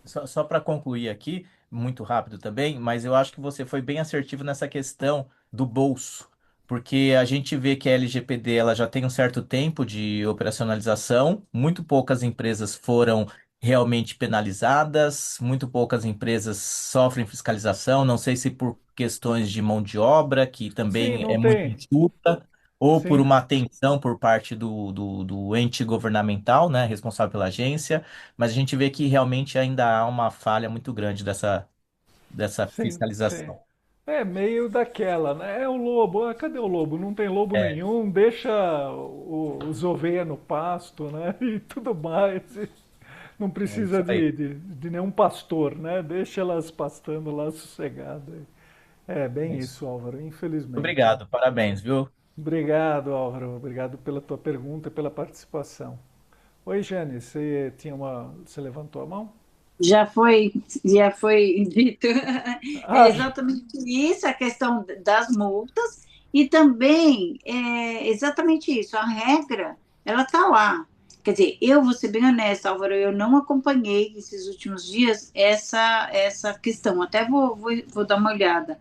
Speaker 4: Só para concluir aqui, muito rápido também, mas eu acho que você foi bem assertivo nessa questão do bolso, porque a gente vê que a LGPD ela já tem um certo tempo de operacionalização, muito poucas empresas foram realmente penalizadas, muito poucas empresas sofrem fiscalização, não sei se por questões de mão de obra, que
Speaker 1: Sim,
Speaker 4: também
Speaker 1: não
Speaker 4: é muito
Speaker 1: tem.
Speaker 4: enxuta, ou por
Speaker 1: Sim,
Speaker 4: uma atenção por parte do ente governamental, né, responsável pela agência. Mas a gente vê que realmente ainda há uma falha muito grande dessa
Speaker 1: sim, sim.
Speaker 4: fiscalização.
Speaker 1: É meio daquela, né? É o lobo. Ah, cadê o lobo? Não tem lobo
Speaker 4: É,
Speaker 1: nenhum. Deixa os ovelhas no pasto, né? E tudo mais. E não
Speaker 4: é
Speaker 1: precisa
Speaker 4: isso aí.
Speaker 1: de nenhum pastor, né? Deixa elas pastando lá sossegadas. É
Speaker 4: É
Speaker 1: bem
Speaker 4: isso.
Speaker 1: isso, Álvaro, infelizmente.
Speaker 4: Obrigado, parabéns, viu?
Speaker 1: Obrigado, Álvaro. Obrigado pela tua pergunta e pela participação. Oi, Jane, você levantou a mão?
Speaker 3: Já foi, já foi dito. É
Speaker 1: Ah,
Speaker 3: exatamente isso, a questão das multas, e também é exatamente isso, a regra, ela está lá. Quer dizer, eu vou ser bem honesta, Álvaro, eu não acompanhei esses últimos dias essa questão, até vou dar uma olhada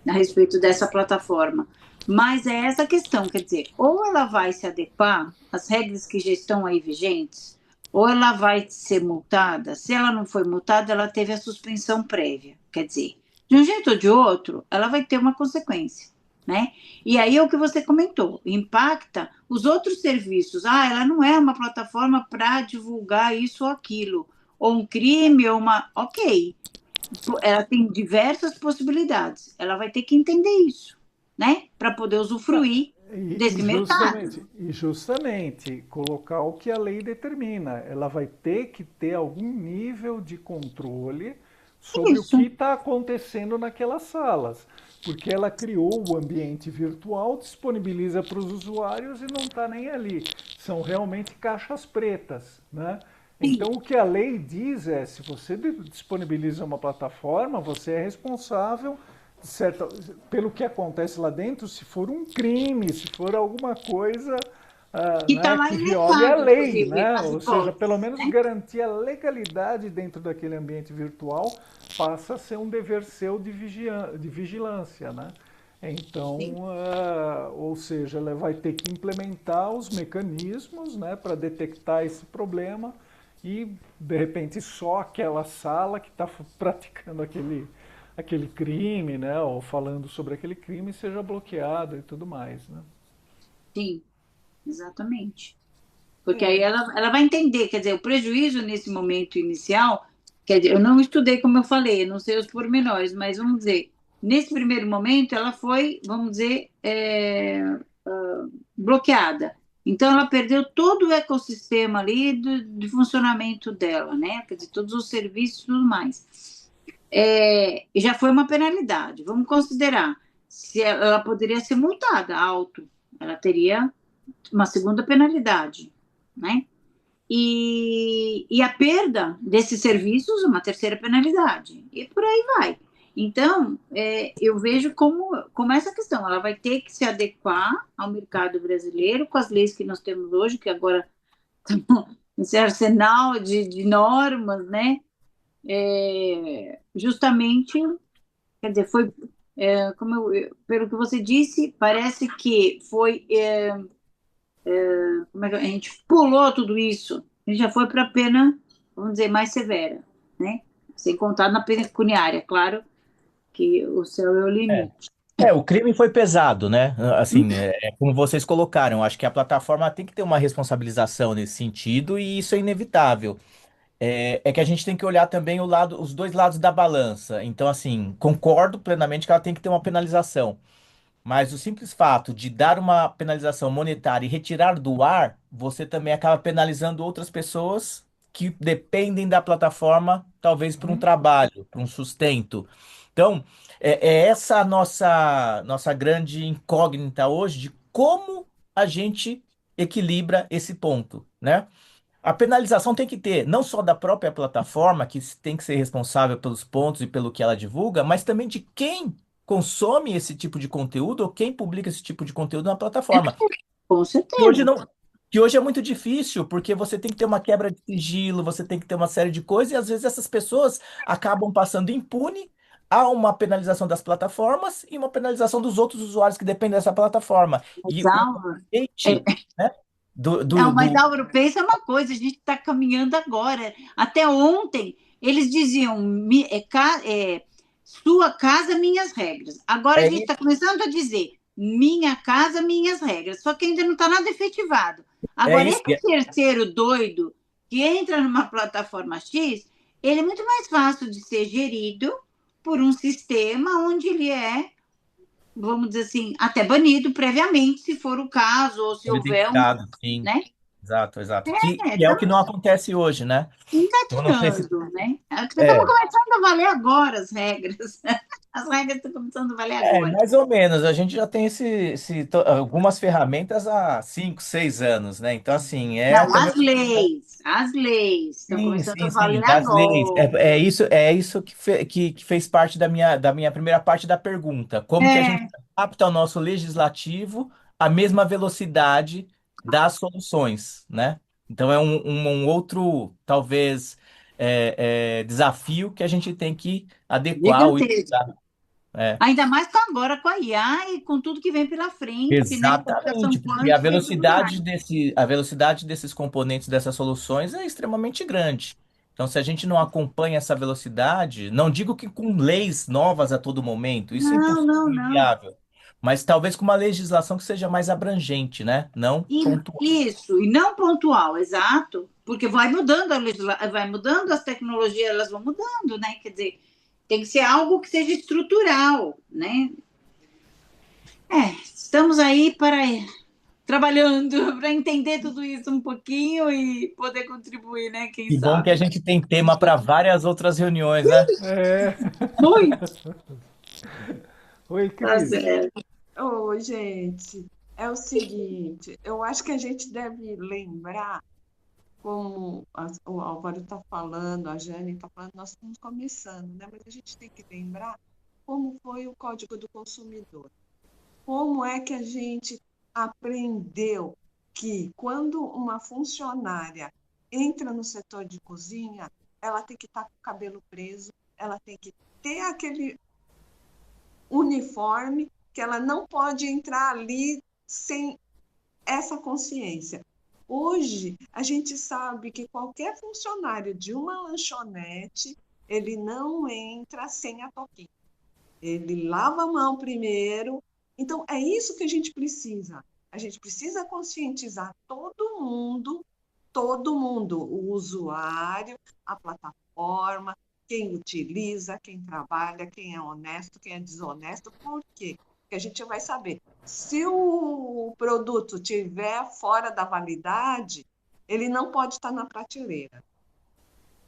Speaker 3: a respeito dessa plataforma. Mas é essa questão, quer dizer, ou ela vai se adequar às regras que já estão aí vigentes, ou ela vai ser multada. Se ela não foi multada, ela teve a suspensão prévia. Quer dizer, de um jeito ou de outro, ela vai ter uma consequência, né? E aí é o que você comentou, impacta os outros serviços. Ah, ela não é uma plataforma para divulgar isso ou aquilo, ou um crime, ou uma. Ok, ela tem diversas possibilidades. Ela vai ter que entender isso, né? Para poder
Speaker 1: não,
Speaker 3: usufruir
Speaker 1: e
Speaker 3: desse mercado.
Speaker 1: justamente colocar o que a lei determina. Ela vai ter que ter algum nível de controle sobre o
Speaker 3: Isso,
Speaker 1: que está acontecendo naquelas salas, porque ela criou o ambiente virtual, disponibiliza para os usuários e não está nem ali. São realmente caixas pretas, né? Então,
Speaker 3: sim,
Speaker 1: o que a lei diz é: se você disponibiliza uma plataforma, você é responsável certa, pelo que acontece lá dentro, se for um crime, se for alguma coisa
Speaker 3: que está
Speaker 1: né,
Speaker 3: lá
Speaker 1: que viole a
Speaker 3: elencado,
Speaker 1: lei,
Speaker 3: inclusive,
Speaker 1: né?
Speaker 3: as
Speaker 1: Ou seja, pelo
Speaker 3: hipóteses,
Speaker 1: menos
Speaker 3: né?
Speaker 1: garantir a legalidade dentro daquele ambiente virtual passa a ser um dever seu de vigilância, né? Então,
Speaker 3: Sim.
Speaker 1: ou seja, ela vai ter que implementar os mecanismos, né, para detectar esse problema e, de repente, só aquela sala que está praticando aquele crime, né, ou falando sobre aquele crime seja bloqueada e tudo mais, né?
Speaker 3: Sim, exatamente. Porque aí
Speaker 1: É,
Speaker 3: ela vai entender, quer dizer, o prejuízo nesse momento inicial, quer dizer, eu não estudei, como eu falei, eu não sei os pormenores, mas vamos dizer, nesse primeiro momento ela foi, vamos dizer, bloqueada. Então, ela perdeu todo o ecossistema ali de funcionamento dela, né? Quer dizer, todos os serviços e tudo mais. E já foi uma penalidade. Vamos considerar. Se ela poderia ser multada alto, ela teria uma segunda penalidade, né? E a perda desses serviços, uma terceira penalidade. E por aí vai. Então, eu vejo como essa questão, ela vai ter que se adequar ao mercado brasileiro com as leis que nós temos hoje, que agora estão nesse arsenal de normas, né? Justamente, quer dizer, foi, pelo que você disse, parece que foi, como é que a gente pulou tudo isso, a gente já foi para a pena, vamos dizer, mais severa, né? Sem contar na pena pecuniária, claro que o céu é o
Speaker 4: É.
Speaker 3: limite.
Speaker 4: O crime foi pesado, né? Assim, como vocês colocaram, acho que a plataforma tem que ter uma responsabilização nesse sentido e isso é inevitável. É que a gente tem que olhar também os dois lados da balança. Então, assim, concordo plenamente que ela tem que ter uma penalização. Mas o simples fato de dar uma penalização monetária e retirar do ar, você também acaba penalizando outras pessoas que dependem da plataforma, talvez por um trabalho, por um sustento. Então, é essa a nossa grande incógnita hoje de como a gente equilibra esse ponto, né? A penalização tem que ter não só da própria plataforma, que tem que ser responsável pelos pontos e pelo que ela divulga, mas também de quem consome esse tipo de conteúdo ou quem publica esse tipo de conteúdo na plataforma.
Speaker 3: Com
Speaker 4: Que hoje
Speaker 3: certeza.
Speaker 4: não, que hoje é muito difícil, porque você tem que ter uma quebra de sigilo, você tem que ter uma série de coisas, e às vezes essas pessoas acabam passando impune a uma penalização das plataformas e uma penalização dos outros usuários que dependem dessa plataforma.
Speaker 3: Mas,
Speaker 4: E o
Speaker 3: Álvaro,
Speaker 4: hate, né, do,
Speaker 3: não,
Speaker 4: do,
Speaker 3: mas
Speaker 4: do-
Speaker 3: Álvaro, pensa uma coisa, a gente está caminhando agora. Até ontem, eles diziam sua casa, minhas regras. Agora a
Speaker 4: é
Speaker 3: gente está começando a dizer minha casa, minhas regras. Só que ainda não está nada efetivado.
Speaker 4: É
Speaker 3: Agora,
Speaker 4: isso.
Speaker 3: esse terceiro doido que entra numa plataforma X, ele é muito mais fácil de ser gerido por um sistema onde ele é, vamos dizer assim, até banido previamente, se for o caso, ou se houver um,
Speaker 4: Identificado, sim.
Speaker 3: né?
Speaker 4: Exato, exato. Que é o que
Speaker 3: Estamos
Speaker 4: não acontece hoje, né? Eu não sei se.
Speaker 3: engatinhando, né? Estamos
Speaker 4: É,
Speaker 3: começando a valer agora as regras. As regras estão começando a valer agora.
Speaker 4: mais ou menos. A gente já tem algumas ferramentas há 5, 6 anos, né? Então, assim,
Speaker 3: Não,
Speaker 4: também.
Speaker 3: as leis estão
Speaker 4: Sim,
Speaker 3: começando
Speaker 4: sim,
Speaker 3: a
Speaker 4: sim,
Speaker 3: valer
Speaker 4: das leis.
Speaker 3: agora.
Speaker 4: É isso que fez parte da minha primeira parte da pergunta. Como que a gente
Speaker 3: É,
Speaker 4: adapta ao nosso legislativo a mesma velocidade das soluções, né? Então é um outro, talvez, desafio que a gente tem que adequar ou
Speaker 3: gigantesco.
Speaker 4: equilibrar. É.
Speaker 3: Ainda mais agora com a IA e com tudo que vem pela frente, né? Computação
Speaker 4: Exatamente, porque a
Speaker 3: quântica e tudo
Speaker 4: velocidade
Speaker 3: mais.
Speaker 4: desses componentes dessas soluções é extremamente grande. Então, se a gente não acompanha essa velocidade, não digo que com leis novas a todo momento, isso é
Speaker 3: Não,
Speaker 4: impossível,
Speaker 3: não, não.
Speaker 4: inviável, mas talvez com uma legislação que seja mais abrangente, né? Não pontual.
Speaker 3: Isso, e não pontual, exato, porque vai mudando vai mudando as tecnologias, elas vão mudando, né? Quer dizer, tem que ser algo que seja estrutural, né? Estamos aí trabalhando para entender tudo isso um pouquinho e poder contribuir, né? Quem
Speaker 4: Que bom que a
Speaker 3: sabe.
Speaker 4: gente tem tema para várias outras reuniões, né?
Speaker 1: É.
Speaker 3: Oi,
Speaker 1: Oi,
Speaker 3: tá
Speaker 1: Cris.
Speaker 3: certo.
Speaker 5: Ô, gente, é o seguinte, eu acho que a gente deve lembrar, como o Álvaro está falando, a Jane está falando, nós estamos começando, né? Mas a gente tem que lembrar como foi o Código do Consumidor. Como é que a gente aprendeu que quando uma funcionária entra no setor de cozinha, ela tem que estar com o cabelo preso, ela tem que ter aquele uniforme, que ela não pode entrar ali sem essa consciência. Hoje, a gente sabe que qualquer funcionário de uma lanchonete, ele não entra sem a toquinha. Ele lava a mão primeiro. Então, é isso que a gente precisa. A gente precisa conscientizar todo mundo, o usuário, a plataforma, quem utiliza, quem trabalha, quem é honesto, quem é desonesto. Por quê? que a gente vai saber. Se o produto tiver fora da validade, ele não pode estar na prateleira.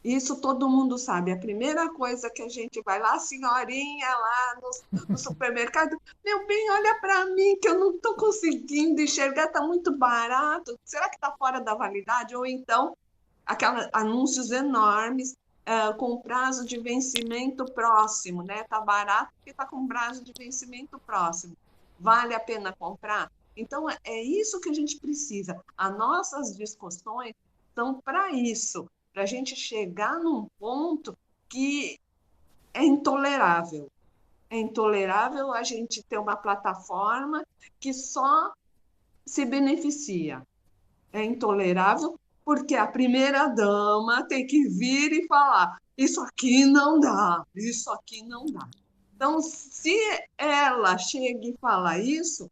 Speaker 5: Isso todo mundo sabe. A primeira coisa que a gente vai lá, a senhorinha lá no supermercado, meu bem, olha para mim que eu não estou conseguindo enxergar, está muito barato. Será que está fora da validade? Ou então, aqueles anúncios enormes com prazo de vencimento próximo, né? Está barato porque está com prazo de vencimento próximo. Vale a pena comprar? Então, é isso que a gente precisa. As nossas discussões são para isso, para a gente chegar num ponto que é intolerável. É intolerável a gente ter uma plataforma que só se beneficia. É intolerável porque a primeira-dama tem que vir e falar: isso aqui não dá, isso aqui não dá. Então, se ela chega e fala isso,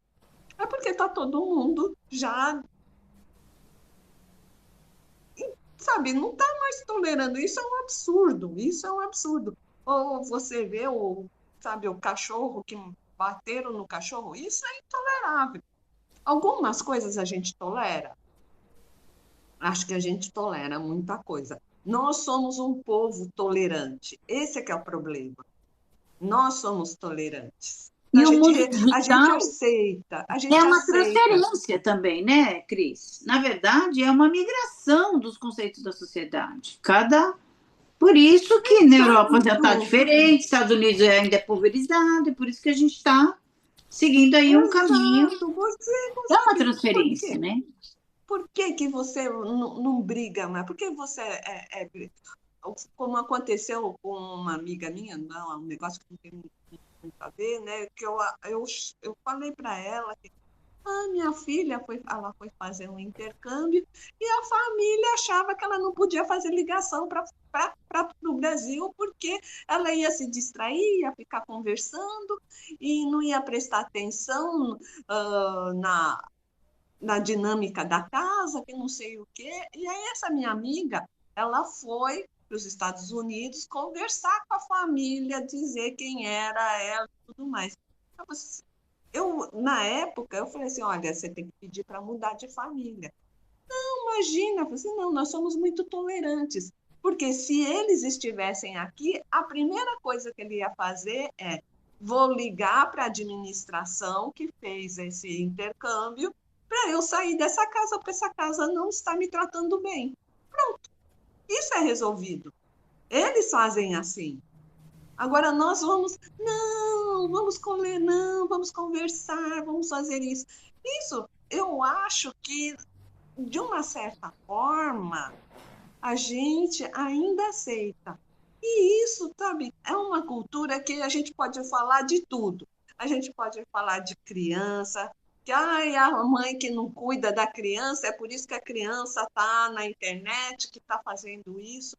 Speaker 5: é porque está todo mundo já, sabe, não está mais tolerando. Isso é um absurdo, isso é um absurdo. Ou você vê sabe, o cachorro que bateram no cachorro, isso é intolerável. Algumas coisas a gente tolera, acho que a gente tolera muita coisa. Nós somos um povo tolerante, esse é que é o problema. Nós somos tolerantes.
Speaker 3: E o mundo
Speaker 5: A gente
Speaker 3: digital
Speaker 5: aceita, a
Speaker 3: é
Speaker 5: gente
Speaker 3: uma
Speaker 5: aceita.
Speaker 3: transferência também, né, Cris? Na verdade, é uma migração dos conceitos da sociedade. Por isso que na Europa já está
Speaker 5: Exato,
Speaker 3: diferente, Estados Unidos ainda é pulverizado, e por isso que a gente está seguindo aí um caminho.
Speaker 5: exato. Você não
Speaker 3: É uma
Speaker 5: sabe por
Speaker 3: transferência,
Speaker 5: quê?
Speaker 3: né?
Speaker 5: Por que que você não briga mais? Por que você como aconteceu com uma amiga minha, não, é um negócio que não tem muito a ver, né? Que eu falei para ela que minha filha ela foi fazer um intercâmbio e a família achava que ela não podia fazer ligação para o Brasil porque ela ia se distrair, ia ficar conversando e não ia prestar atenção na dinâmica da casa, que não sei o quê. E aí essa minha amiga, ela foi para os Estados Unidos conversar com a família, dizer quem era ela e tudo mais. Na época, eu falei assim, olha, você tem que pedir para mudar de família. Não, imagina, eu falei assim, não, nós somos muito tolerantes, porque se eles estivessem aqui, a primeira coisa que ele ia fazer é, vou ligar para a administração que fez esse intercâmbio para eu sair dessa casa, porque essa casa não está me tratando bem. Pronto, isso é resolvido. Eles fazem assim. Agora nós vamos comer, não, vamos conversar, vamos fazer isso. Isso, eu acho que, de uma certa forma, a gente ainda aceita. E isso, sabe, é uma cultura que a gente pode falar de tudo. A gente pode falar de criança, que a mãe que não cuida da criança, é por isso que a criança está na internet, que está fazendo isso.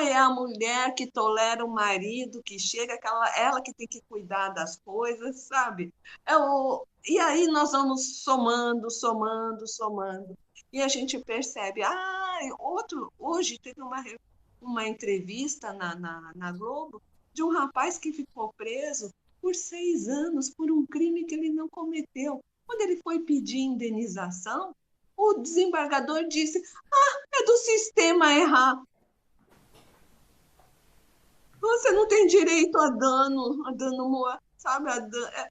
Speaker 5: É a mulher que tolera o marido, que chega, ela que tem que cuidar das coisas, sabe? E aí nós vamos somando, somando, somando. E a gente percebe, hoje teve uma entrevista na Globo de um rapaz que ficou preso por 6 anos por um crime que ele não cometeu. Quando ele foi pedir indenização, o desembargador disse: é do sistema errar. Você não tem direito a dano, sabe,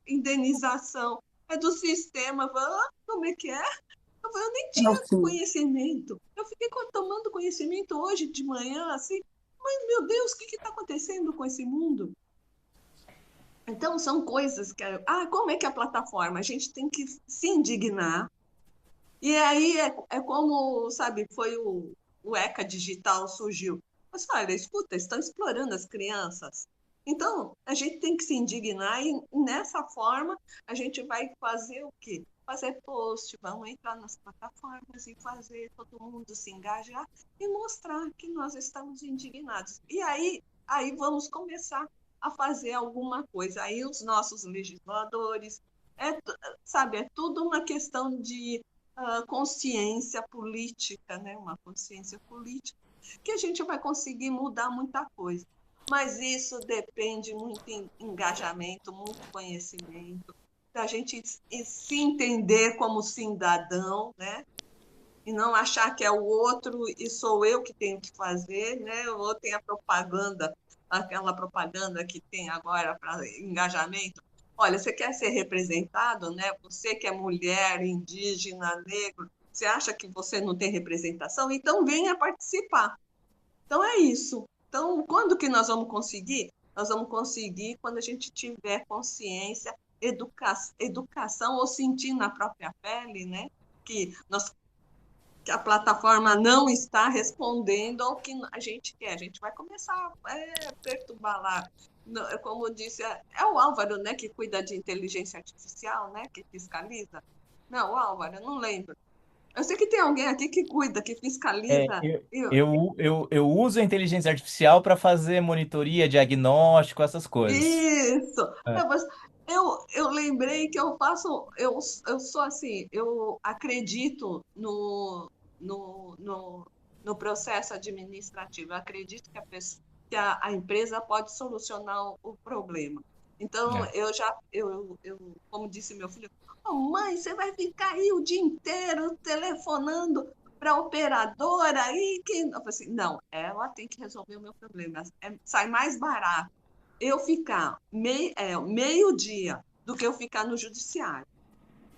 Speaker 5: indenização. É do sistema. Como é que é? Eu nem tinha conhecimento. Eu fiquei tomando conhecimento hoje de manhã, assim, mas, meu Deus, o que está acontecendo com esse mundo? Então, são coisas que... como é que é a plataforma? A gente tem que se indignar. E aí é como, sabe, foi o ECA Digital surgiu. Mas, olha, escuta, estão explorando as crianças. Então, a gente tem que se indignar e, nessa forma, a gente vai fazer o quê? Fazer post, vamos entrar nas plataformas e fazer todo mundo se engajar e mostrar que nós estamos indignados. E aí vamos começar a fazer alguma coisa. Aí os nossos legisladores, sabe, é tudo uma questão de consciência política, né? Uma consciência política, que a gente vai conseguir mudar muita coisa. Mas isso depende muito de engajamento, muito conhecimento. da gente se entender como cidadão, né? E não achar que é o outro e sou eu que tenho que fazer, né? Ou tem a propaganda, aquela propaganda que tem agora para engajamento. Olha, você quer ser representado, né? Você que é mulher, indígena, negro, você acha que você não tem representação? Então venha participar. Então é isso. Então, quando que nós vamos conseguir? Nós vamos conseguir quando a gente tiver consciência, educação ou sentir na própria pele, né? Que a plataforma não está respondendo ao que a gente quer. A gente vai começar a perturbar lá. Como disse, é o Álvaro, né, que cuida de inteligência artificial, né, que fiscaliza? Não, o Álvaro, eu não lembro. Eu sei que tem alguém aqui que cuida, que fiscaliza.
Speaker 4: Eu uso a inteligência artificial para fazer monitoria, diagnóstico, essas coisas.
Speaker 5: Isso!
Speaker 4: É.
Speaker 5: Eu lembrei que eu sou assim, eu acredito no processo administrativo, eu acredito que que a empresa pode solucionar o problema. Então,
Speaker 4: É.
Speaker 5: como disse meu filho, oh, mãe, você vai ficar aí o dia inteiro telefonando para a operadora aí que. Eu falei assim, não, ela tem que resolver o meu problema. Sai mais barato eu ficar meio-dia do que eu ficar no judiciário.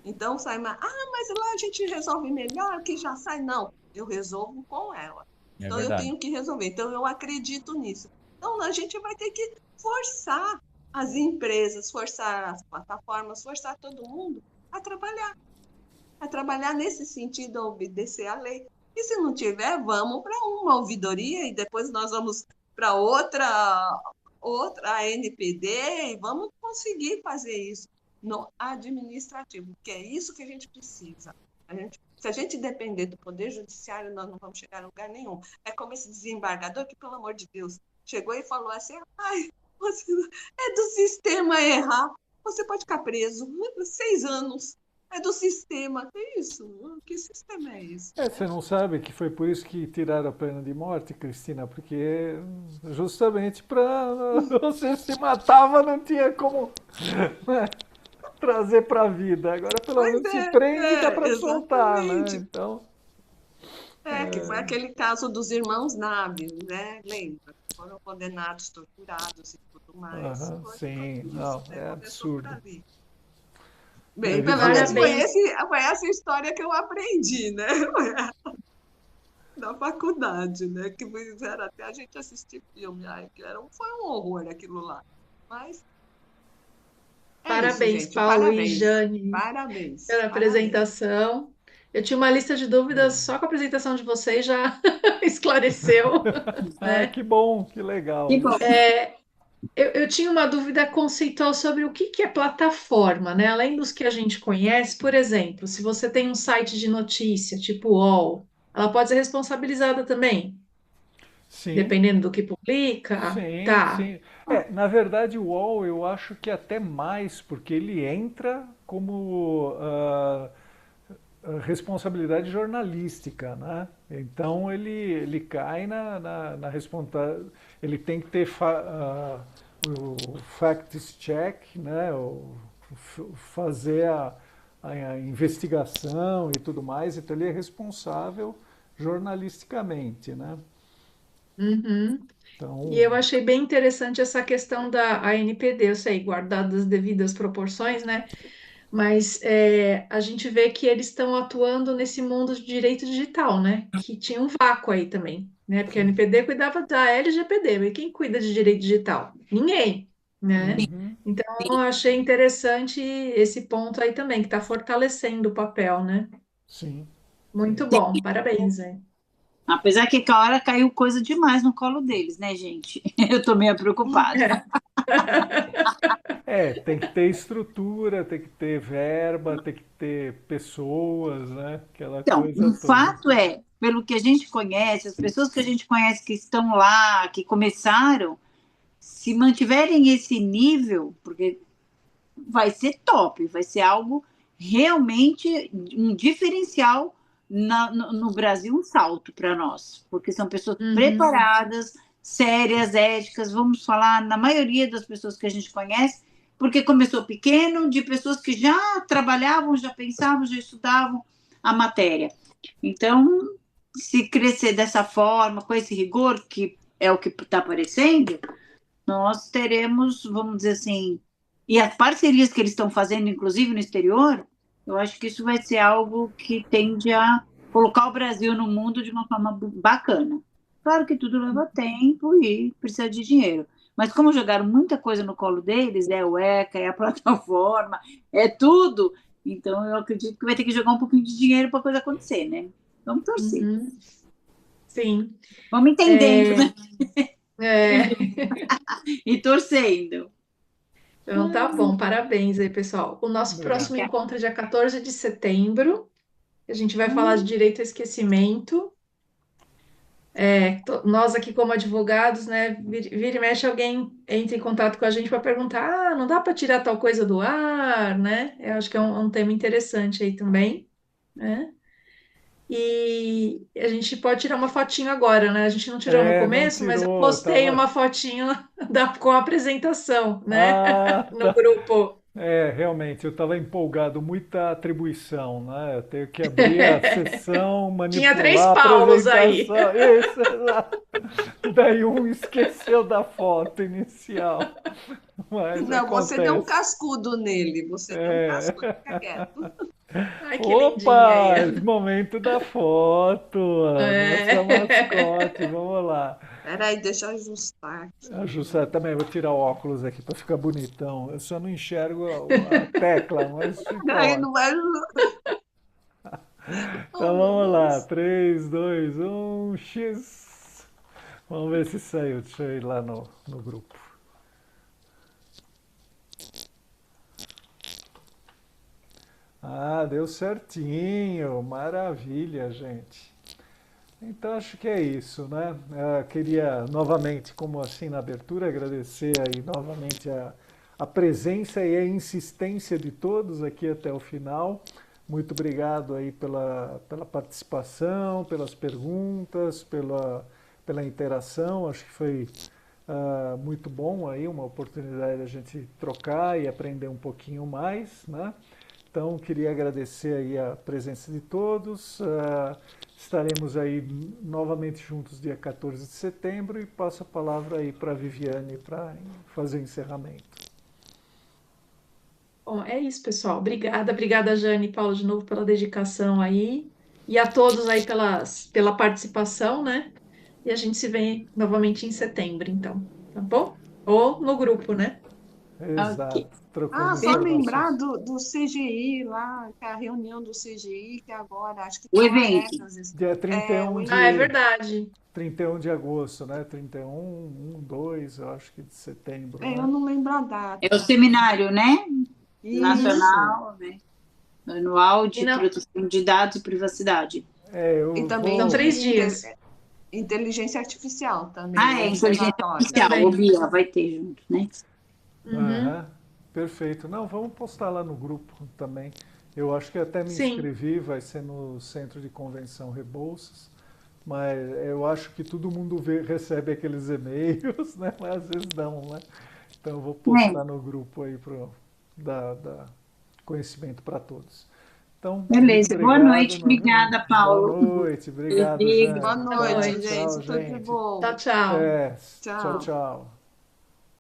Speaker 5: Então, sai mais. Ah, mas lá a gente resolve melhor, que já sai. Não, eu resolvo com ela.
Speaker 4: É
Speaker 5: Então, eu
Speaker 4: verdade.
Speaker 5: tenho que resolver. Então, eu acredito nisso. Então, a gente vai ter que forçar as empresas, forçar as plataformas, forçar todo mundo a trabalhar nesse sentido, a obedecer à lei. E se não tiver, vamos para uma ouvidoria e depois nós vamos para outra ANPD e vamos conseguir fazer isso no administrativo, que é isso que a gente precisa. Se a gente depender do Poder Judiciário, nós não vamos chegar a lugar nenhum. É como esse desembargador que, pelo amor de Deus, chegou e falou assim, ai, é do sistema errar, você pode ficar preso 6 anos. É do sistema. É isso? Que sistema é esse?
Speaker 1: Você não sabe que foi por isso que tiraram a pena de morte, Cristina? Porque justamente para você se matava, não tinha como, né, trazer para a vida. Agora pelo
Speaker 5: Pois
Speaker 1: menos se prende e dá para soltar, né?
Speaker 5: exatamente.
Speaker 1: Então,
Speaker 5: Que foi aquele caso dos irmãos Naves, né? Lembra? Foram condenados, torturados e tudo mais. Foi por
Speaker 1: sim,
Speaker 5: causa
Speaker 1: não,
Speaker 5: disso, né?
Speaker 1: é
Speaker 5: Começou por
Speaker 1: absurdo.
Speaker 5: ali.
Speaker 1: É,
Speaker 5: Bem, pelo menos
Speaker 1: Viviane.
Speaker 5: foi essa história que eu aprendi, né? Da faculdade, né? Que fizeram até a gente assistir filme. Ai, foi um horror aquilo lá. Mas é isso,
Speaker 2: Parabéns,
Speaker 5: gente.
Speaker 2: Paulo e
Speaker 5: Parabéns.
Speaker 2: Jane,
Speaker 5: Parabéns.
Speaker 2: pela
Speaker 5: Parabéns.
Speaker 2: apresentação. Eu tinha uma lista de dúvidas, só com a apresentação de vocês já esclareceu,
Speaker 1: Ah,
Speaker 2: né?
Speaker 1: que bom, que legal.
Speaker 3: Que bom.
Speaker 2: Eu tinha uma dúvida conceitual sobre o que é plataforma, né? Além dos que a gente conhece, por exemplo, se você tem um site de notícia, tipo UOL, ela pode ser responsabilizada também,
Speaker 1: Sim,
Speaker 2: dependendo do que publica.
Speaker 1: sim,
Speaker 2: Tá.
Speaker 1: sim. Na verdade, o UOL eu acho que até mais, porque ele entra como responsabilidade jornalística, né? Então ele cai na responsabilidade. Ele tem que ter o fact check, né? Fazer a investigação e tudo mais. Então ele é responsável jornalisticamente, né?
Speaker 2: Uhum. E
Speaker 1: Então,
Speaker 2: eu achei bem interessante essa questão da ANPD, eu sei, guardadas as devidas proporções, né? Mas a gente vê que eles estão atuando nesse mundo de direito digital, né? Que tinha um vácuo aí também, né? Porque a
Speaker 1: sim.
Speaker 2: NPD cuidava da LGPD, mas quem cuida de direito digital? Ninguém, né?
Speaker 1: Uhum,
Speaker 2: Então, eu achei interessante esse ponto aí também, que está fortalecendo o papel, né?
Speaker 1: sim.
Speaker 2: Muito bom, parabéns, hein?
Speaker 3: Apesar que a hora caiu coisa demais no colo deles, né, gente? Eu tô meio preocupada.
Speaker 1: Tem que ter estrutura, tem que ter verba, tem que ter pessoas, né? Aquela
Speaker 3: Então,
Speaker 1: coisa
Speaker 3: o
Speaker 1: toda.
Speaker 3: fato é, pelo que a gente conhece, as pessoas que a gente conhece que estão lá, que começaram, se mantiverem esse nível, porque vai ser top, vai ser algo realmente um diferencial no Brasil, um salto para nós, porque são pessoas
Speaker 2: Uhum,
Speaker 3: preparadas, sérias, éticas, vamos falar, na maioria das pessoas que a gente conhece, porque começou pequeno, de pessoas que já trabalhavam, já pensavam, já estudavam a matéria. Então, se crescer dessa forma, com esse rigor, que é o que está aparecendo, nós teremos, vamos dizer assim, e as parcerias que eles estão fazendo, inclusive no exterior, eu acho que isso vai ser algo que tende a colocar o Brasil no mundo de uma forma bacana. Claro que tudo leva tempo e precisa de dinheiro. Mas como jogaram muita coisa no colo deles, é o ECA, é a plataforma, é tudo, então eu acredito que vai ter que jogar um pouquinho de dinheiro para a coisa acontecer, né? Vamos torcer.
Speaker 2: Uhum. Sim.
Speaker 3: Vamos entendendo, né?
Speaker 2: É.
Speaker 3: E torcendo.
Speaker 2: Então tá bom, parabéns aí, pessoal. O nosso
Speaker 1: Obrigado.
Speaker 2: próximo encontro é dia 14 de setembro. A gente vai falar de direito ao esquecimento. Nós aqui como advogados, né, vira e mexe alguém entra em contato com a gente para perguntar, não dá para tirar tal coisa do ar, né? Eu acho que é um tema interessante aí também, né? E a gente pode tirar uma fotinho agora, né? A gente não tirou no
Speaker 1: Não
Speaker 2: começo, mas eu
Speaker 1: tirou,
Speaker 2: postei uma fotinho com a apresentação, né?
Speaker 1: Ah,
Speaker 2: No
Speaker 1: tá.
Speaker 2: grupo.
Speaker 1: Realmente, eu estava empolgado, muita atribuição, né? Eu tenho que abrir a sessão,
Speaker 2: Tinha 3
Speaker 1: manipular a
Speaker 2: Paulos aí.
Speaker 1: apresentação. Isso, exato. Daí um esqueceu da foto inicial. Mas
Speaker 5: Não, você deu um
Speaker 1: acontece.
Speaker 5: cascudo nele. Você deu um cascudo, fica quieto.
Speaker 2: Ai, que lindinha
Speaker 1: Opa!
Speaker 2: aí.
Speaker 1: Momento da foto, a nossa mascote.
Speaker 2: É.
Speaker 1: Vamos lá.
Speaker 5: Peraí, deixa eu ajustar aqui.
Speaker 1: Ajustar também, vou tirar o óculos aqui para ficar bonitão. Eu só não enxergo a tecla, mas fica
Speaker 5: Aí
Speaker 1: ótimo.
Speaker 5: não vai. Oh,
Speaker 1: Então
Speaker 5: meu
Speaker 1: vamos lá,
Speaker 5: Deus.
Speaker 1: 3, 2, 1, X. Vamos ver se saiu. Deixa eu ir lá no grupo. Ah, deu certinho. Maravilha, gente. Então acho que é isso, né? Queria novamente, como assim na abertura, agradecer aí novamente a presença e a insistência de todos aqui até o final. Muito obrigado aí pela participação, pelas perguntas, pela interação. Acho que foi muito bom aí, uma oportunidade da gente trocar e aprender um pouquinho mais, né? Então, queria agradecer aí a presença de todos. Estaremos aí novamente juntos dia 14 de setembro e passo a palavra aí para a Viviane para fazer o encerramento.
Speaker 2: Bom, é isso, pessoal. Obrigada, Jane e Paulo, de novo pela dedicação aí. E a todos aí pela participação, né? E a gente se vê novamente em setembro, então. Tá bom? Ou no grupo, né?
Speaker 3: Ok.
Speaker 1: Exato, trocando
Speaker 5: Ah, só lembrar
Speaker 1: informações.
Speaker 5: do CGI lá, que é a reunião do CGI, que agora acho que
Speaker 3: O
Speaker 5: estão
Speaker 3: evento.
Speaker 5: abertas.
Speaker 1: Dia
Speaker 5: O
Speaker 1: 31
Speaker 2: Ah, é
Speaker 5: evento.
Speaker 2: verdade.
Speaker 1: 31 de agosto, né? 2, eu acho que de setembro,
Speaker 5: Eu
Speaker 1: né?
Speaker 5: não lembro a
Speaker 3: É o
Speaker 5: data.
Speaker 3: seminário, né?
Speaker 5: Isso.
Speaker 3: Nacional, né? Anual
Speaker 2: E
Speaker 3: de
Speaker 2: não,
Speaker 3: proteção de dados e privacidade.
Speaker 5: E
Speaker 1: Eu
Speaker 2: são
Speaker 5: também
Speaker 1: vou.
Speaker 5: de
Speaker 2: 3 dias
Speaker 5: inteligência artificial também,
Speaker 3: Ah,
Speaker 5: o
Speaker 3: é inteligência
Speaker 5: observatório.
Speaker 3: artificial, o
Speaker 2: também.
Speaker 3: BIA vai ter junto, né?
Speaker 2: Uhum.
Speaker 1: Aham, perfeito. Não, vamos postar lá no grupo também. Eu acho que até me
Speaker 2: Sim.
Speaker 1: inscrevi, vai ser no Centro de Convenção Rebouças, mas eu acho que todo mundo recebe aqueles e-mails, né? Mas às vezes não, né? Então eu vou
Speaker 3: É,
Speaker 1: postar no grupo aí para dar conhecimento para todos. Então, muito
Speaker 3: beleza. Boa
Speaker 1: obrigado
Speaker 3: noite.
Speaker 1: novamente.
Speaker 3: Obrigada,
Speaker 1: Boa
Speaker 3: Paulo.
Speaker 1: noite, obrigado,
Speaker 3: Rodrigo.
Speaker 5: Boa
Speaker 1: Jane.
Speaker 2: Boa
Speaker 1: Tá,
Speaker 5: noite,
Speaker 2: noite.
Speaker 1: tchau,
Speaker 5: gente. Tudo de
Speaker 1: gente.
Speaker 2: Tchau,
Speaker 5: bom.
Speaker 2: tchau.
Speaker 1: É, tchau,
Speaker 5: Tchau.
Speaker 1: tchau.